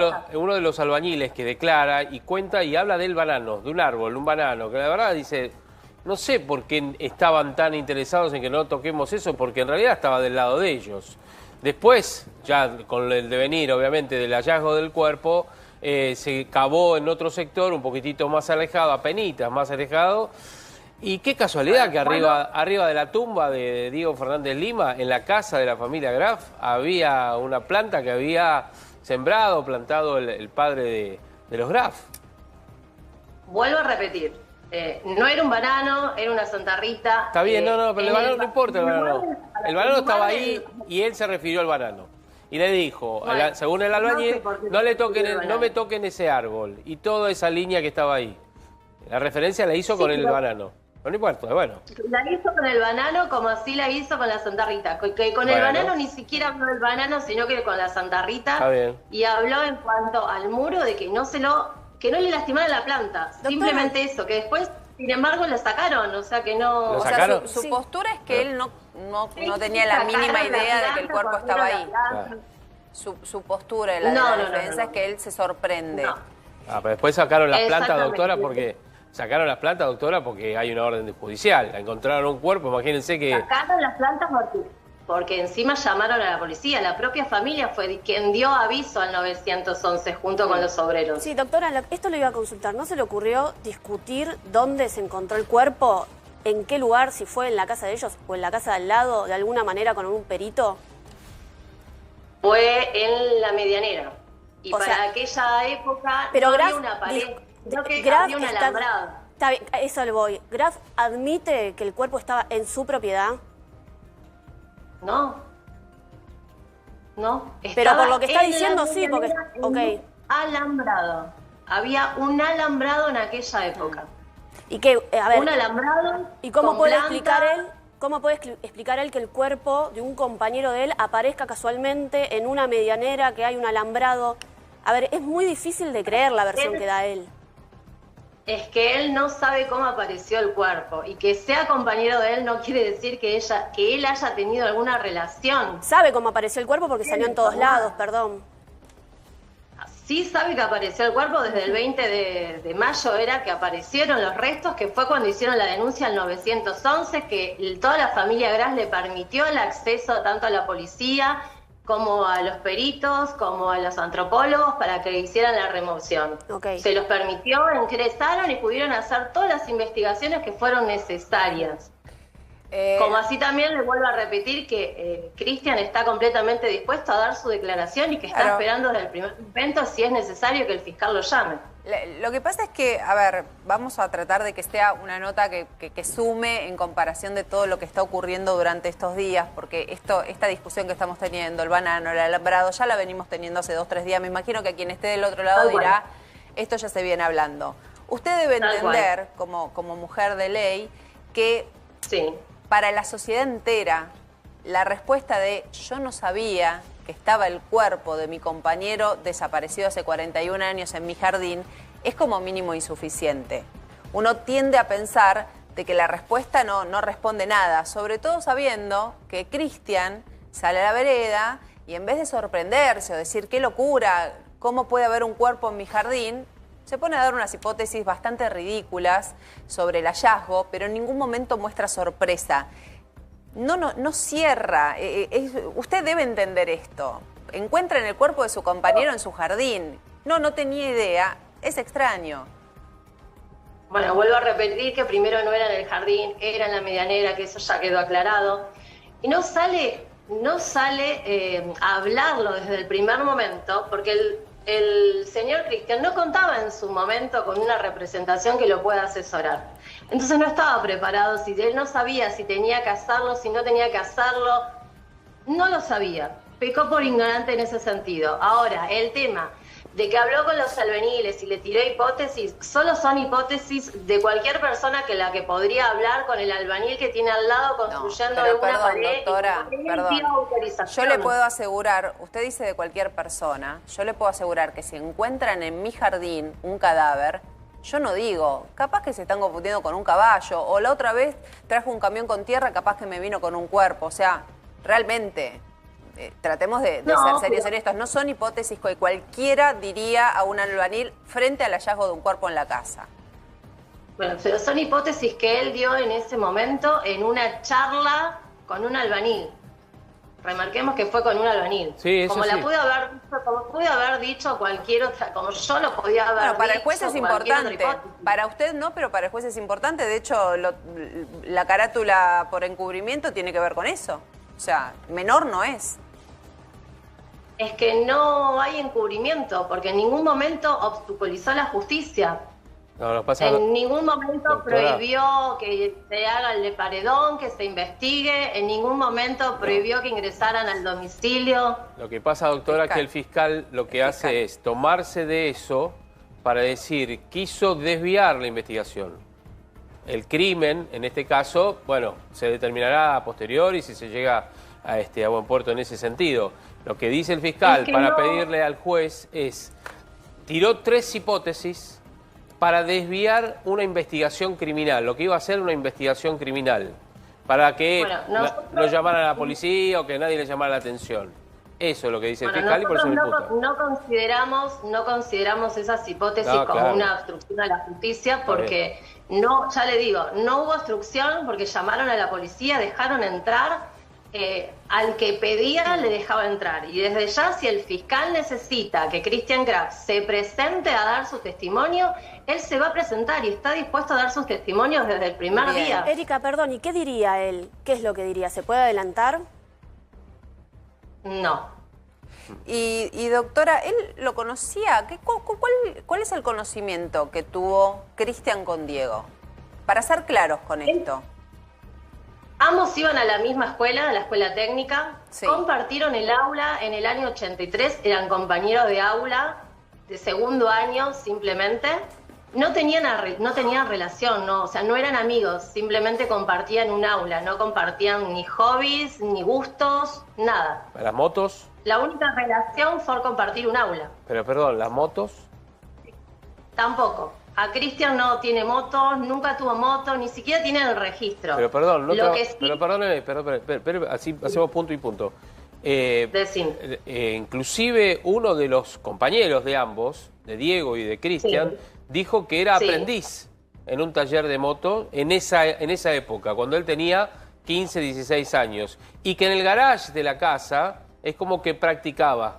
de los albañiles que declara y cuenta y habla del banano, de un árbol, un banano, que la verdad dice, no sé por qué estaban tan interesados en que no toquemos eso, porque en realidad estaba del lado de ellos. Después, ya con el devenir, obviamente, del hallazgo del cuerpo, se cavó en otro sector, un poquitito más alejado, apenitas más alejado. Y qué casualidad que arriba de la tumba de Diego Fernández Lima, en la casa de la familia Graf, había una planta que había plantado el padre de los Graf. Vuelvo a repetir. No era un banano, era una Santa Rita. Está bien, pero el banano no importa, el banano. El banano estaba ahí y él se refirió al banano. Y le dijo, según el albañil, no me toquen ese árbol y toda esa línea que estaba ahí. La referencia la hizo con el banano. No importa, bueno. La hizo con el banano como así la hizo con la Santa Rita. Que con el banano ni siquiera habló del banano, sino que con la Santa Rita. Está bien. Y habló en cuanto al muro de que no le lastimaran la planta. Doctora. Simplemente eso, que después, sin embargo, lo sacaron. O sea, que no... O sea, su postura es que él no tenía la mínima idea de que el cuerpo estaba ahí. Claro. Su postura de la defensa es que él se sorprende. Pero después sacaron las plantas, doctora, porque... Sacaron las plantas, doctora, porque hay una orden judicial. Encontraron un cuerpo, imagínense que... Sacaron las plantas porque encima llamaron a la policía. La propia familia fue quien dio aviso al 911 junto con los obreros. Sí, doctora, esto lo iba a consultar. ¿No se le ocurrió discutir dónde se encontró el cuerpo? ¿En qué lugar? Si fue en la casa de ellos o en la casa de al lado, de alguna manera con un perito. Fue en la medianera. Y para aquella época no había una pared. Creo que había un alambrado. Está bien, a eso le voy. ¿Graf admite que el cuerpo estaba en su propiedad? No. Pero por lo que está diciendo, sí, porque... Okay. Alambrado. Había un alambrado en aquella época. ¿Y qué? A ver, un alambrado. ¿Y cómo puede explicar él? ¿Cómo puede explicar él que el cuerpo de un compañero de él aparezca casualmente en una medianera, que hay un alambrado? A ver, es muy difícil de creer la versión que da él. Es que él no sabe cómo apareció el cuerpo, y que sea compañero de él no quiere decir que él haya tenido alguna relación. Sabe cómo apareció el cuerpo porque salió en todos lados, perdón. Sí sabe que apareció el cuerpo desde el 20 de mayo, era que aparecieron los restos, que fue cuando hicieron la denuncia al 911, que toda la familia Graf le permitió el acceso tanto a la policía como a los peritos, como a los antropólogos, para que hicieran la remoción. Okay. Se los permitió, ingresaron y pudieron hacer todas las investigaciones que fueron necesarias. Como así también le vuelvo a repetir que Cristian está completamente dispuesto a dar su declaración y que está esperando desde el primer momento si es necesario que el fiscal lo llame. Lo que pasa es que, a ver, vamos a tratar de que sea una nota que sume en comparación de todo lo que está ocurriendo durante estos días, porque esta discusión que estamos teniendo, el banano, el alambrado, ya la venimos teniendo hace 2 o 3 días. Me imagino que quien esté del otro lado dirá, esto ya se viene hablando. Usted debe entender, como mujer de ley, que para la sociedad entera, la respuesta de yo no sabía que estaba el cuerpo de mi compañero desaparecido hace 41 años en mi jardín, es como mínimo insuficiente. Uno tiende a pensar de que la respuesta no responde nada, sobre todo sabiendo que Cristian sale a la vereda y en vez de sorprenderse o decir qué locura, cómo puede haber un cuerpo en mi jardín, se pone a dar unas hipótesis bastante ridículas sobre el hallazgo, pero en ningún momento muestra sorpresa. No cierra. Usted debe entender esto. Encuentran el cuerpo de su compañero en su jardín. No tenía idea. Es extraño. Bueno, vuelvo a repetir que primero no era en el jardín, era en la medianera, que eso ya quedó aclarado. Y no sale a hablarlo desde el primer momento, porque el señor Cristian no contaba en su momento con una representación que lo pueda asesorar. Entonces no estaba preparado, si él no sabía si tenía que hacerlo, si no tenía que hacerlo, no lo sabía. Pecó por ignorante en ese sentido. Ahora, el tema de que habló con los albeniles y le tiró hipótesis, solo son hipótesis de cualquier persona que podría hablar con el albañil que tiene al lado construyendo una pared. Doctora, perdón. Yo le puedo asegurar, usted dice de cualquier persona, yo le puedo asegurar que si encuentran en mi jardín un cadáver, yo no digo, capaz que se están confundiendo con un caballo, o la otra vez trajo un camión con tierra, capaz que me vino con un cuerpo. O sea, realmente, tratemos de ser serios en estos. No son hipótesis que cualquiera diría a un albañil frente al hallazgo de un cuerpo en la casa. Bueno, pero son hipótesis que él dio en ese momento en una charla con un albañil. Remarquemos que fue con un albañil. Sí, como pude haber dicho cualquier otra, como yo lo podía haber dicho. Para el juez es importante. Para usted no, pero para el juez es importante. De hecho, la carátula por encubrimiento tiene que ver con eso. O sea, menor no es. Es que no hay encubrimiento, porque en ningún momento obstaculizó la justicia. En ningún momento prohibió que se haga el de paredón, que se investigue, en ningún momento prohibió que ingresaran al domicilio. Lo que pasa, doctora, que el fiscal lo que hace es tomarse de eso para decir, quiso desviar la investigación. el crimen, en este caso, bueno, se determinará a posteriori si se llega a buen puerto en ese sentido. Lo que dice el fiscal para pedirle al juez es, tiró 3 hipótesis para desviar una investigación criminal, lo que iba a ser una investigación criminal, para que no llamaran a la policía o que nadie le llamara la atención. Eso es lo que dice el fiscal y por eso me imputa. No consideramos esas hipótesis como una obstrucción a la justicia porque no, ya le digo, no hubo obstrucción porque llamaron a la policía, dejaron entrar, al que pedía le dejaba entrar. Y desde ya, si el fiscal necesita que Christian Graf se presente a dar su testimonio, él se va a presentar y está dispuesto a dar sus testimonios desde el primer día. Erika, perdón, ¿y qué diría él? ¿Qué es lo que diría? ¿Se puede adelantar? No. Y doctora, ¿él lo conocía? ¿Cuál es el conocimiento que tuvo Christian con Diego? Para ser claros con esto. Ambos iban a la misma escuela, a la escuela técnica, compartieron el aula en el año 83, eran compañeros de aula de segundo año simplemente. No tenían relación, no, o sea, no eran amigos, simplemente compartían un aula, no compartían ni hobbies, ni gustos, nada. ¿Las motos? La única relación fue compartir un aula. Pero perdón, ¿las motos? Tampoco. A Christian no tiene motos, nunca tuvo moto, ni siquiera tiene el registro. Pero perdón, pero perdóneme, así hacemos punto y punto. Inclusive uno de los compañeros de ambos, de Diego y de Christian, dijo que era aprendiz en un taller de moto en esa época, cuando él tenía 15, 16 años. Y que en el garage de la casa es como que practicaba.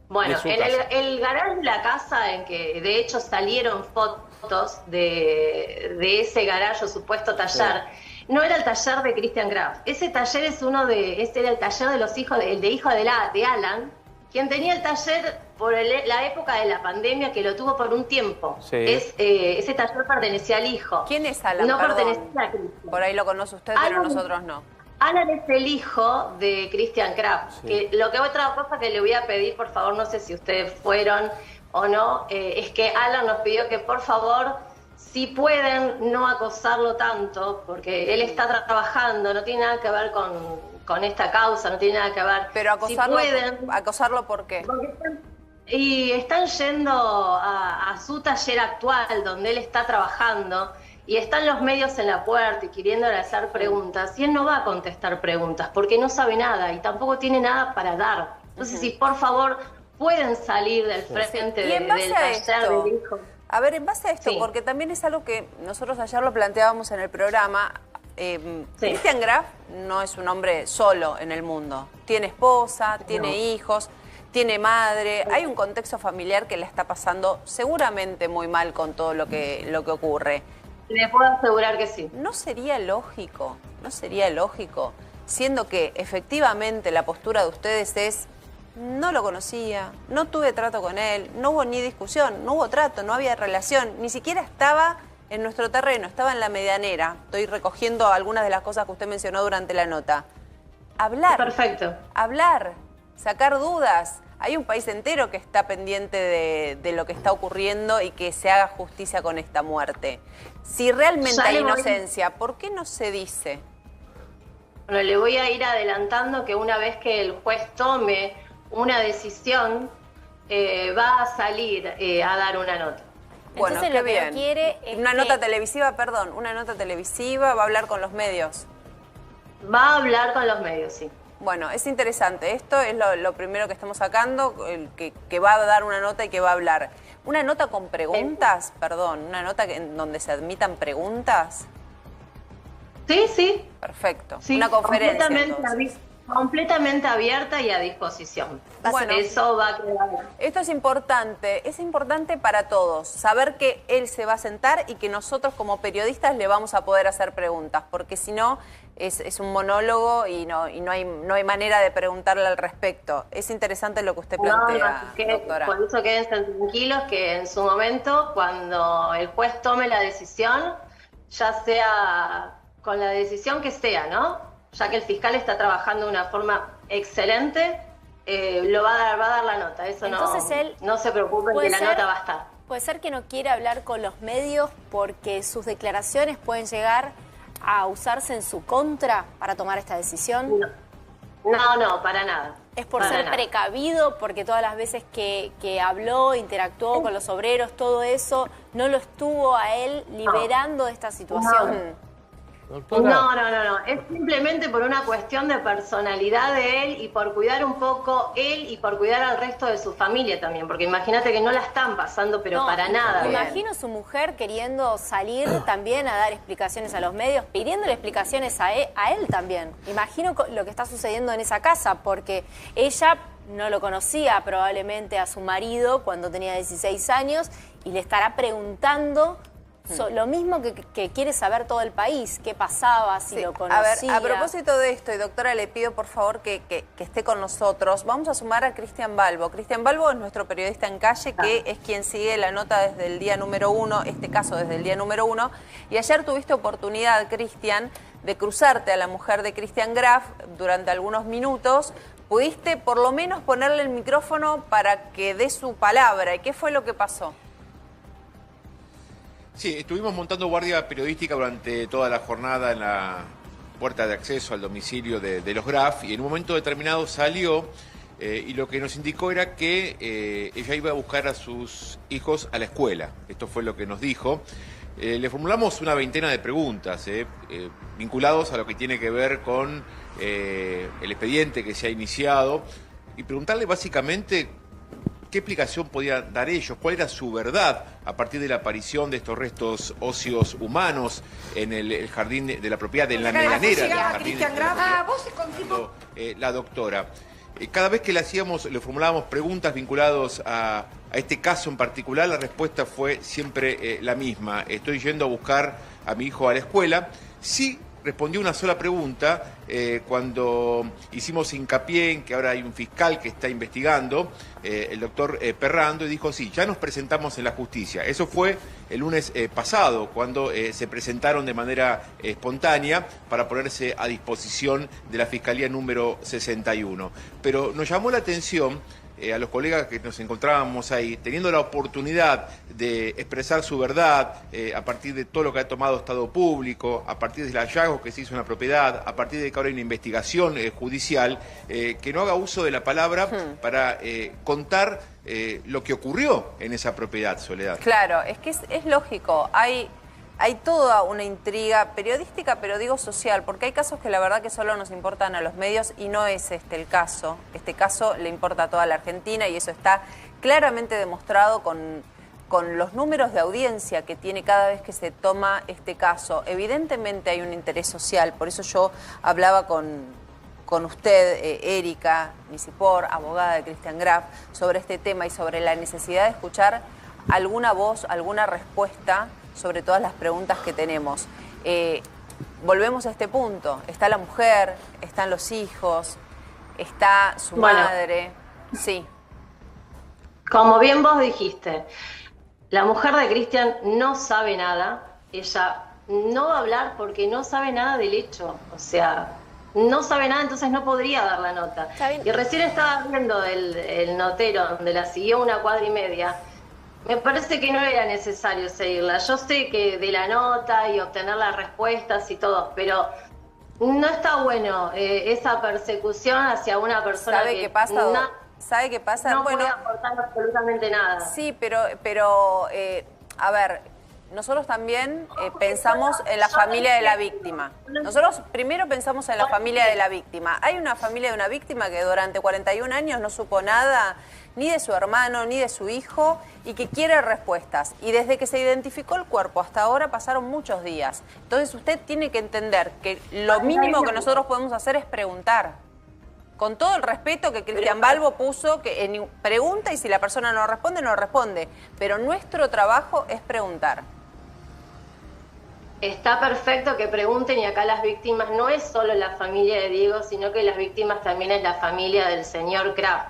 Bueno, en el garage de la casa, en que de hecho salieron fotos de ese garage o supuesto taller, no era el taller de Christian Graf. Ese taller este era el taller de los hijos, el de hijo de Alan, quien tenía el taller por la época de la pandemia, que lo tuvo por un tiempo. Ese taller pertenecía al hijo. ¿Quién es Alan? No pertenecía a Christian. Por ahí lo conoce usted, pero nosotros no. Alan es el hijo de Christian Graf. Otra cosa que le voy a pedir, por favor, no sé si ustedes fueron o no, es que Alan nos pidió que, por favor, si pueden, no acosarlo tanto, porque él está trabajando, no tiene nada que ver con esta causa, no tiene nada que ver. Pero acosarlo, si pueden, ¿acosarlo por qué? Y están yendo a su taller actual, donde él está trabajando, y están los medios en la puerta y queriéndole hacer preguntas, y él no va a contestar preguntas, porque no sabe nada, y tampoco tiene nada para dar. Entonces, si por favor pueden salir del frente del taller del hijo. A ver, en base a esto, porque también es algo que nosotros ayer lo planteábamos en el programa, Christian Graf no es un hombre solo en el mundo. Tiene esposa, tiene hijos, tiene madre, hay un contexto familiar que le está pasando seguramente muy mal con todo lo que ocurre. Le puedo asegurar que sí. ¿No sería lógico, siendo que efectivamente la postura de ustedes es: no lo conocía, no tuve trato con él, no hubo ni discusión, no hubo trato, no había relación, ni siquiera estaba en nuestro terreno, estaba en la medianera? Estoy recogiendo algunas de las cosas que usted mencionó durante la nota. Hablar. Perfecto. Hablar, sacar dudas. Hay un país entero que está pendiente de lo que está ocurriendo y que se haga justicia con esta muerte. Si realmente hay inocencia, ¿por qué no se dice? Bueno, le voy a ir adelantando que una vez que el juez tome una decisión, va a salir a dar una nota. Bueno, qué bien. Una nota televisiva, va a hablar con los medios. Va a hablar con los medios, sí. Bueno, es interesante. Esto es lo primero que estamos sacando, que va a dar una nota y que va a hablar. ¿Una nota con preguntas? Perdón, ¿una nota en donde se admitan preguntas? Sí, sí. Perfecto. Sí, una conferencia, completamente abierta y a disposición. Bueno, eso va a quedar. Esto es importante para todos, saber que él se va a sentar y que nosotros como periodistas le vamos a poder hacer preguntas, porque si no es un monólogo y no hay manera de preguntarle al respecto. Es interesante lo que usted plantea, doctora. Por eso quédense tranquilos que en su momento, cuando el juez tome la decisión, ya sea con la decisión que sea, ¿no? Ya que el fiscal está trabajando de una forma excelente, va a dar la nota. Eso. Entonces no se preocupen que la nota va a estar. Puede ser que no quiere hablar con los medios porque sus declaraciones pueden llegar a usarse en su contra para tomar esta decisión. No, para nada. Es por ser precavido, porque todas las veces que habló, interactuó con los obreros, todo eso, no lo estuvo a él liberando de esta situación. No. Es simplemente por una cuestión de personalidad de él y por cuidar un poco él y por cuidar al resto de su familia también. Porque imagínate que no la están pasando, pero para nada. Me imagino su mujer queriendo salir también a dar explicaciones a los medios, pidiéndole explicaciones a él también. Imagino lo que está sucediendo en esa casa, porque ella no lo conocía probablemente a su marido cuando tenía 16 años y le estará preguntando lo mismo que quiere saber todo el país, qué pasaba, si lo conocía. A propósito de esto, y doctora, le pido por favor que esté con nosotros, vamos a sumar a Cristian Balbo. Cristian Balbo es nuestro periodista en calle, que es quien sigue la nota desde el día número 1, este caso desde el día número 1, y ayer tuviste oportunidad, Cristian, de cruzarte a la mujer de Christian Graf durante algunos minutos. ¿Pudiste por lo menos ponerle el micrófono para que dé su palabra? ¿Y qué fue lo que pasó? Sí, estuvimos montando guardia periodística durante toda la jornada en la puerta de acceso al domicilio de los Graf, y en un momento determinado salió y lo que nos indicó era que ella iba a buscar a sus hijos a la escuela. Esto fue lo que nos dijo. Le formulamos una veintena de preguntas vinculados a lo que tiene que ver con el expediente que se ha iniciado y preguntarle básicamente qué explicación podían dar ellos, cuál era su verdad a partir de la aparición de estos restos óseos humanos en el jardín de la propiedad, en la medianera del jardín. La doctora. Cada vez que le formulábamos preguntas vinculadas a este caso en particular, la respuesta fue siempre la misma. Estoy yendo a buscar a mi hijo a la escuela. Sí respondió una sola pregunta cuando hicimos hincapié en que ahora hay un fiscal que está investigando, el doctor Perrando, y dijo, sí, ya nos presentamos en la justicia. Eso fue el lunes pasado, cuando se presentaron de manera espontánea para ponerse a disposición de la Fiscalía número 61. Pero nos llamó la atención a los colegas que nos encontrábamos ahí, teniendo la oportunidad de expresar su verdad a partir de todo lo que ha tomado Estado Público, a partir del hallazgo que se hizo en la propiedad, a partir de que ahora hay una investigación judicial, que no haga uso de la palabra para contar lo que ocurrió en esa propiedad, Soledad. Claro, es que es lógico, hay toda una intriga periodística, pero digo social, porque hay casos que la verdad que solo nos importan a los medios y no es este el caso. Este caso le importa a toda la Argentina y eso está claramente demostrado con los números de audiencia que tiene cada vez que se toma este caso. Evidentemente hay un interés social, por eso yo hablaba con usted, Erika Nisipor, abogada de Christian Graf, sobre este tema y sobre la necesidad de escuchar alguna voz, alguna respuesta sobre todas las preguntas que tenemos. Volvemos a este punto. Está la mujer, están los hijos, está su madre. Sí. Como bien vos dijiste, la mujer de Christian no sabe nada. Ella no va a hablar porque no sabe nada del hecho. O sea, no sabe nada, entonces no podría dar la nota. Y recién estaba viendo el notero, donde la siguió 1,5 cuadras. Me parece que no era necesario seguirla. Yo sé que de la nota y obtener las respuestas y todo, pero no está bueno esa persecución hacia una persona ¿Sabe qué pasa? ¿Sabe qué pasa? No puede aportar absolutamente nada. Sí, pero a ver, nosotros también pensamos en la familia de la víctima. Nosotros primero pensamos en la familia de la víctima. Hay una familia de una víctima que durante 41 años no supo nada ni de su hermano, ni de su hijo, y que quiere respuestas. Y desde que se identificó el cuerpo hasta ahora pasaron muchos días. Entonces usted tiene que entender que lo mínimo que nosotros podemos hacer es preguntar. Con todo el respeto que Cristian Balbo puso, que pregunta y si la persona no responde, no responde. Pero nuestro trabajo es preguntar. Está perfecto que pregunten, y acá las víctimas no es solo la familia de Diego, sino que las víctimas también es la familia del señor Graf.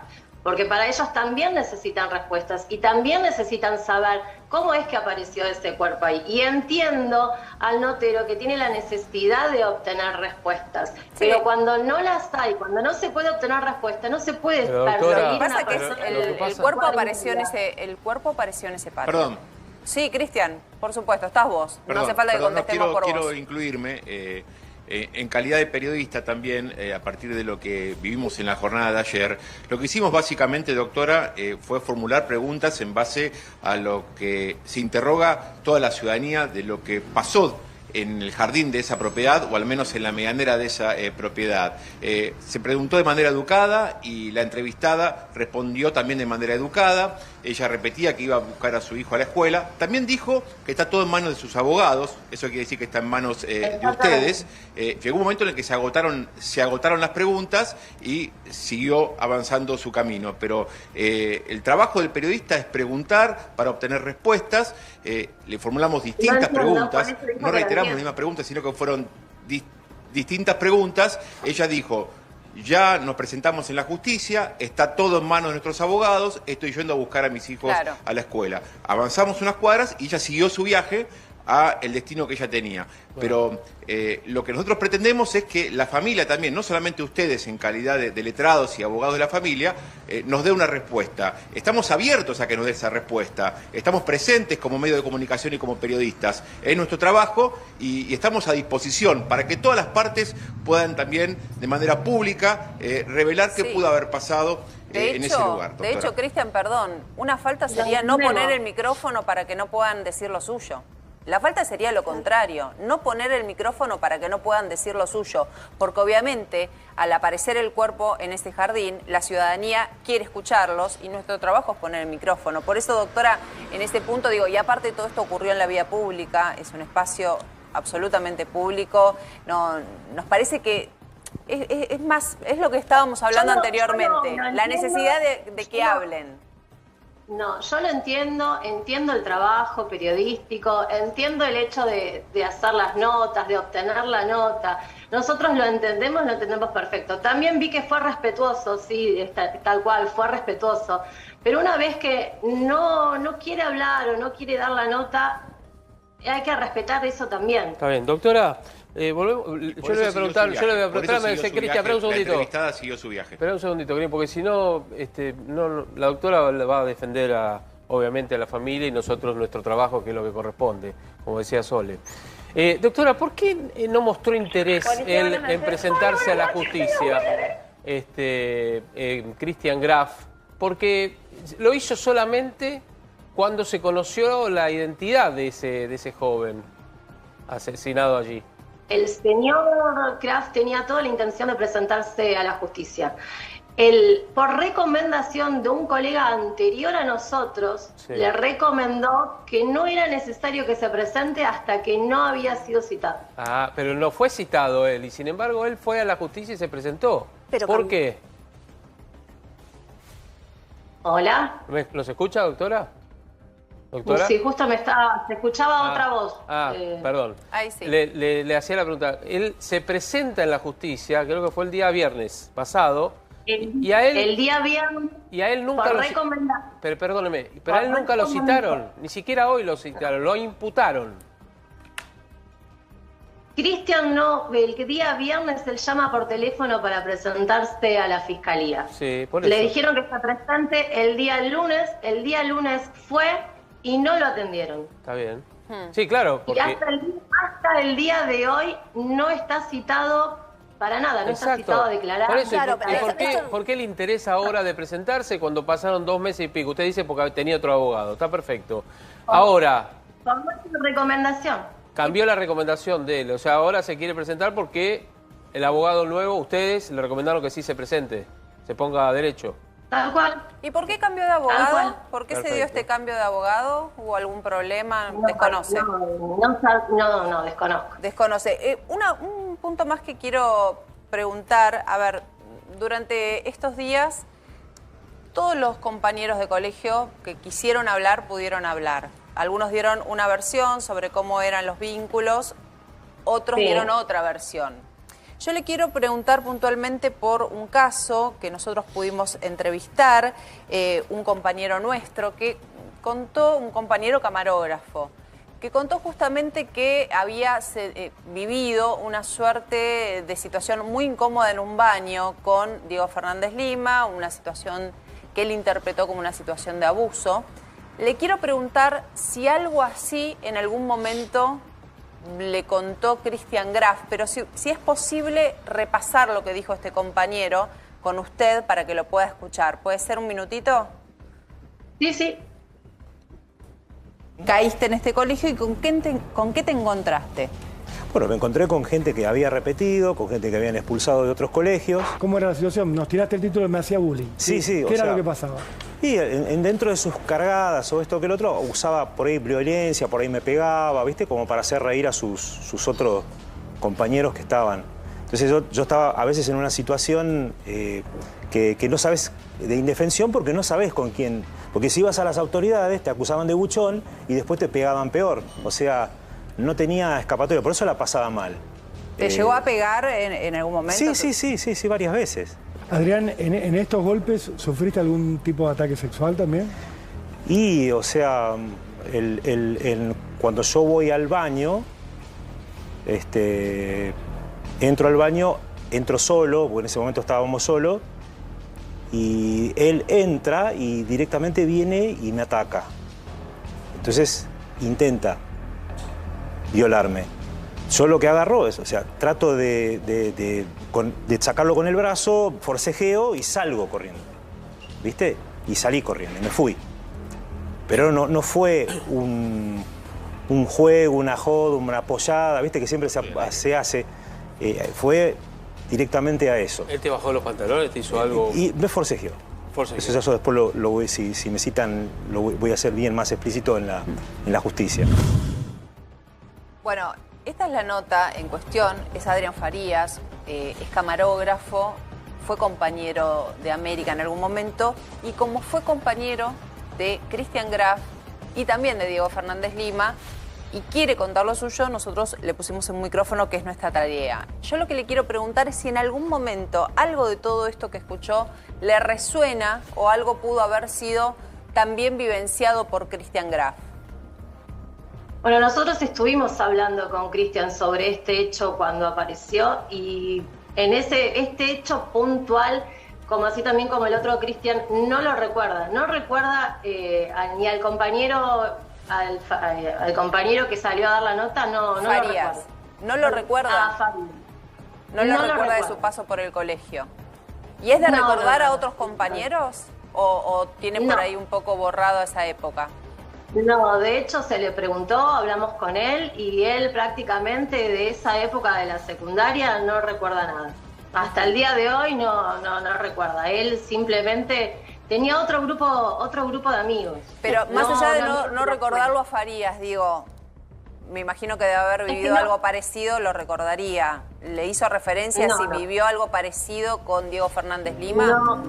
porque para ellos también necesitan respuestas y también necesitan saber cómo es que apareció ese cuerpo ahí. Y entiendo al notero que tiene la necesidad de obtener respuestas, pero cuando no las hay, cuando no se puede obtener respuestas, no se puede perseguir Pasa una que persona. el cuerpo apareció en ese patio. Perdón. Sí, Cristian, por supuesto, estás vos. No hace falta que contestemos por quiero vos. incluirme en calidad de periodista también, a partir de lo que vivimos en la jornada de ayer. Lo que hicimos básicamente, doctora, fue formular preguntas en base a lo que se interroga toda la ciudadanía de lo que pasó en el jardín de esa propiedad, o al menos en la medianera de esa propiedad. Se preguntó de manera educada y la entrevistada respondió también de manera educada. Ella repetía que iba a buscar a su hijo a la escuela. También dijo que está todo en manos de sus abogados. Eso quiere decir que está en manos de ustedes. Llegó un momento en el que se agotaron las preguntas y siguió avanzando su camino. Pero el trabajo del periodista es preguntar para obtener respuestas. Le formulamos distintas preguntas. No reiteramos la misma pregunta, sino que fueron distintas preguntas. Ella dijo: ya nos presentamos en la justicia, está todo en manos de nuestros abogados, estoy yendo a buscar a mis hijos a la escuela. Avanzamos unas cuadras y ella siguió su viaje a el destino que ella tenía. Pero lo que nosotros pretendemos es que la familia también, no solamente ustedes en calidad de letrados y abogados de la familia, nos dé una respuesta. Estamos abiertos a que nos dé esa respuesta. Estamos presentes como medio de comunicación y como periodistas en nuestro trabajo y estamos a disposición para que todas las partes puedan también de manera pública revelar qué pudo haber pasado en ese lugar. Doctora. De hecho, Cristian, perdón, una falta sería no poner el micrófono para que no puedan decir lo suyo. La falta sería lo contrario, no poner el micrófono para que no puedan decir lo suyo, porque obviamente al aparecer el cuerpo en este jardín, la ciudadanía quiere escucharlos y nuestro trabajo es poner el micrófono. Por eso, doctora, en este punto digo, y aparte todo esto ocurrió en la vía pública, es un espacio absolutamente público, nos parece que es lo que estábamos hablando anteriormente, la necesidad de que hablen. No, yo lo entiendo el trabajo periodístico, entiendo el hecho de hacer las notas, de obtener la nota. Nosotros lo entendemos perfecto. También vi que fue respetuoso, sí, tal cual, fue respetuoso. Pero una vez que no quiere hablar o no quiere dar la nota, hay que respetar eso también. Está bien, doctora. Volvemos. Yo le voy a preguntar, me dice Cristian, espera un segundito. La entrevistada siguió su viaje. Espera un segundito, porque si no, la doctora va a defender obviamente a la familia y nosotros nuestro trabajo, que es lo que corresponde, como decía Sole. Doctora, ¿por qué no mostró interés en presentarse a la justicia Christian Graf? Porque lo hizo solamente cuando se conoció la identidad de ese joven asesinado allí. El señor Graf tenía toda la intención de presentarse a la justicia. Por recomendación de un colega anterior a nosotros, le recomendó que no era necesario que se presente hasta que no había sido citado. Ah, pero no fue citado él, y sin embargo él fue a la justicia y se presentó. ¿Por qué? ¿Hola? ¿Nos escucha, doctora? ¿Doctora? Sí, justo se escuchaba otra voz. Perdón. Ahí sí. Le hacía la pregunta. Él se presenta en la justicia, creo que fue el día viernes pasado. Y a él, el día viernes. Y a él nunca lo citaron. Pero perdóneme, pero a él nunca lo citaron. Ni siquiera hoy lo citaron, lo imputaron. Cristian no, el día viernes él llama por teléfono para presentarse a la fiscalía. Sí, por eso. Le dijeron que está presente el día lunes fue y no lo atendieron. Está bien. Sí, claro. Porque... Y hasta el día de hoy no está citado para nada, no está citado a declarar. Por eso, ¿por qué le interesa ahora de presentarse cuando pasaron 2 meses y pico? Usted dice porque tenía otro abogado, está perfecto. Ahora... Por nuestra recomendación. Cambió la recomendación de él, o sea, ahora se quiere presentar porque el abogado nuevo, ustedes le recomendaron que sí se presente, se ponga a derecho. Tal cual. ¿Y por qué cambió de abogado? ¿Por qué se dio este cambio de abogado? ¿Hubo algún problema? ¿Desconoce? No, desconozco. Desconoce. Un punto más que quiero preguntar, a ver, durante estos días, todos los compañeros de colegio que quisieron hablar, pudieron hablar. Algunos dieron una versión sobre cómo eran los vínculos, otros dieron otra versión. Yo le quiero preguntar puntualmente por un caso que nosotros pudimos entrevistar, un compañero nuestro que contó, un compañero camarógrafo, que contó justamente que había vivido una suerte de situación muy incómoda en un baño con Diego Fernández Lima, una situación que él interpretó como una situación de abuso. Le quiero preguntar si algo así en algún momento le contó Christian Graf, pero si es posible repasar lo que dijo este compañero con usted para que lo pueda escuchar. ¿Puede ser un minutito? Sí, sí. Caíste en este colegio y ¿con qué te encontraste? Bueno, me encontré con gente que había repetido, con gente que habían expulsado de otros colegios. ¿Cómo era la situación? Nos tiraste el título de me hacía bullying. Sí, sí. ¿Qué era lo que pasaba? Y dentro de sus cargadas o esto que el otro, usaba por ahí violencia, por ahí me pegaba, ¿viste? Como para hacer reír a sus otros compañeros que estaban. Entonces yo estaba a veces en una situación que no sabes, de indefensión, porque no sabes con quién. Porque si ibas a las autoridades te acusaban de buchón y después te pegaban peor. O sea, no tenía escapatoria, por eso la pasaba mal. ¿Te llegó a pegar en algún momento? Sí, varias veces. Adrián, ¿en estos golpes sufriste algún tipo de ataque sexual también? Y, o sea, cuando yo voy al baño, entro al baño, entro solo, porque en ese momento estábamos solos, y él entra y directamente viene y me ataca. Entonces intenta violarme. Yo lo que agarro es, o sea, trato de sacarlo con el brazo, forcejeo y salgo corriendo. ¿Viste? Y salí corriendo y me fui. Pero no fue un juego, una joda, una apoyada, ¿viste? Que siempre se hace. Fue directamente a eso. ¿Él te bajó los pantalones? ¿Te hizo algo? Y me forcejeó. Eso después lo voy, si me citan, lo voy a hacer bien más explícito en la justicia. Bueno, esta es la nota en cuestión. Es Adrián Farías, es camarógrafo, fue compañero de América en algún momento y como fue compañero de Christian Graf y también de Diego Fernández Lima, y quiere contar lo suyo, nosotros le pusimos un micrófono, que es nuestra tarea. Yo lo que le quiero preguntar es si en algún momento algo de todo esto que escuchó le resuena o algo pudo haber sido también vivenciado por Christian Graf. Bueno, nosotros estuvimos hablando con Christian sobre este hecho cuando apareció y en este hecho puntual, como así también como el otro Christian, no lo recuerda. No recuerda ni al compañero... Al compañero que salió a dar la nota, no lo recuerda. ¿No lo recuerda? No lo recuerda de su paso por el colegio. ¿Y es de recordar a otros compañeros? ¿O tiene por ahí un poco borrado esa época? No, de hecho se le preguntó, hablamos con él y él prácticamente de esa época de la secundaria no recuerda nada. Hasta el día de hoy no recuerda. Él simplemente... tenía otro grupo de amigos. Pero más allá de no recordarlo a Farías, digo, me imagino que debe haber vivido algo parecido, lo recordaría. ¿Le hizo referencia si vivió algo parecido con Diego Fernández Lima? No.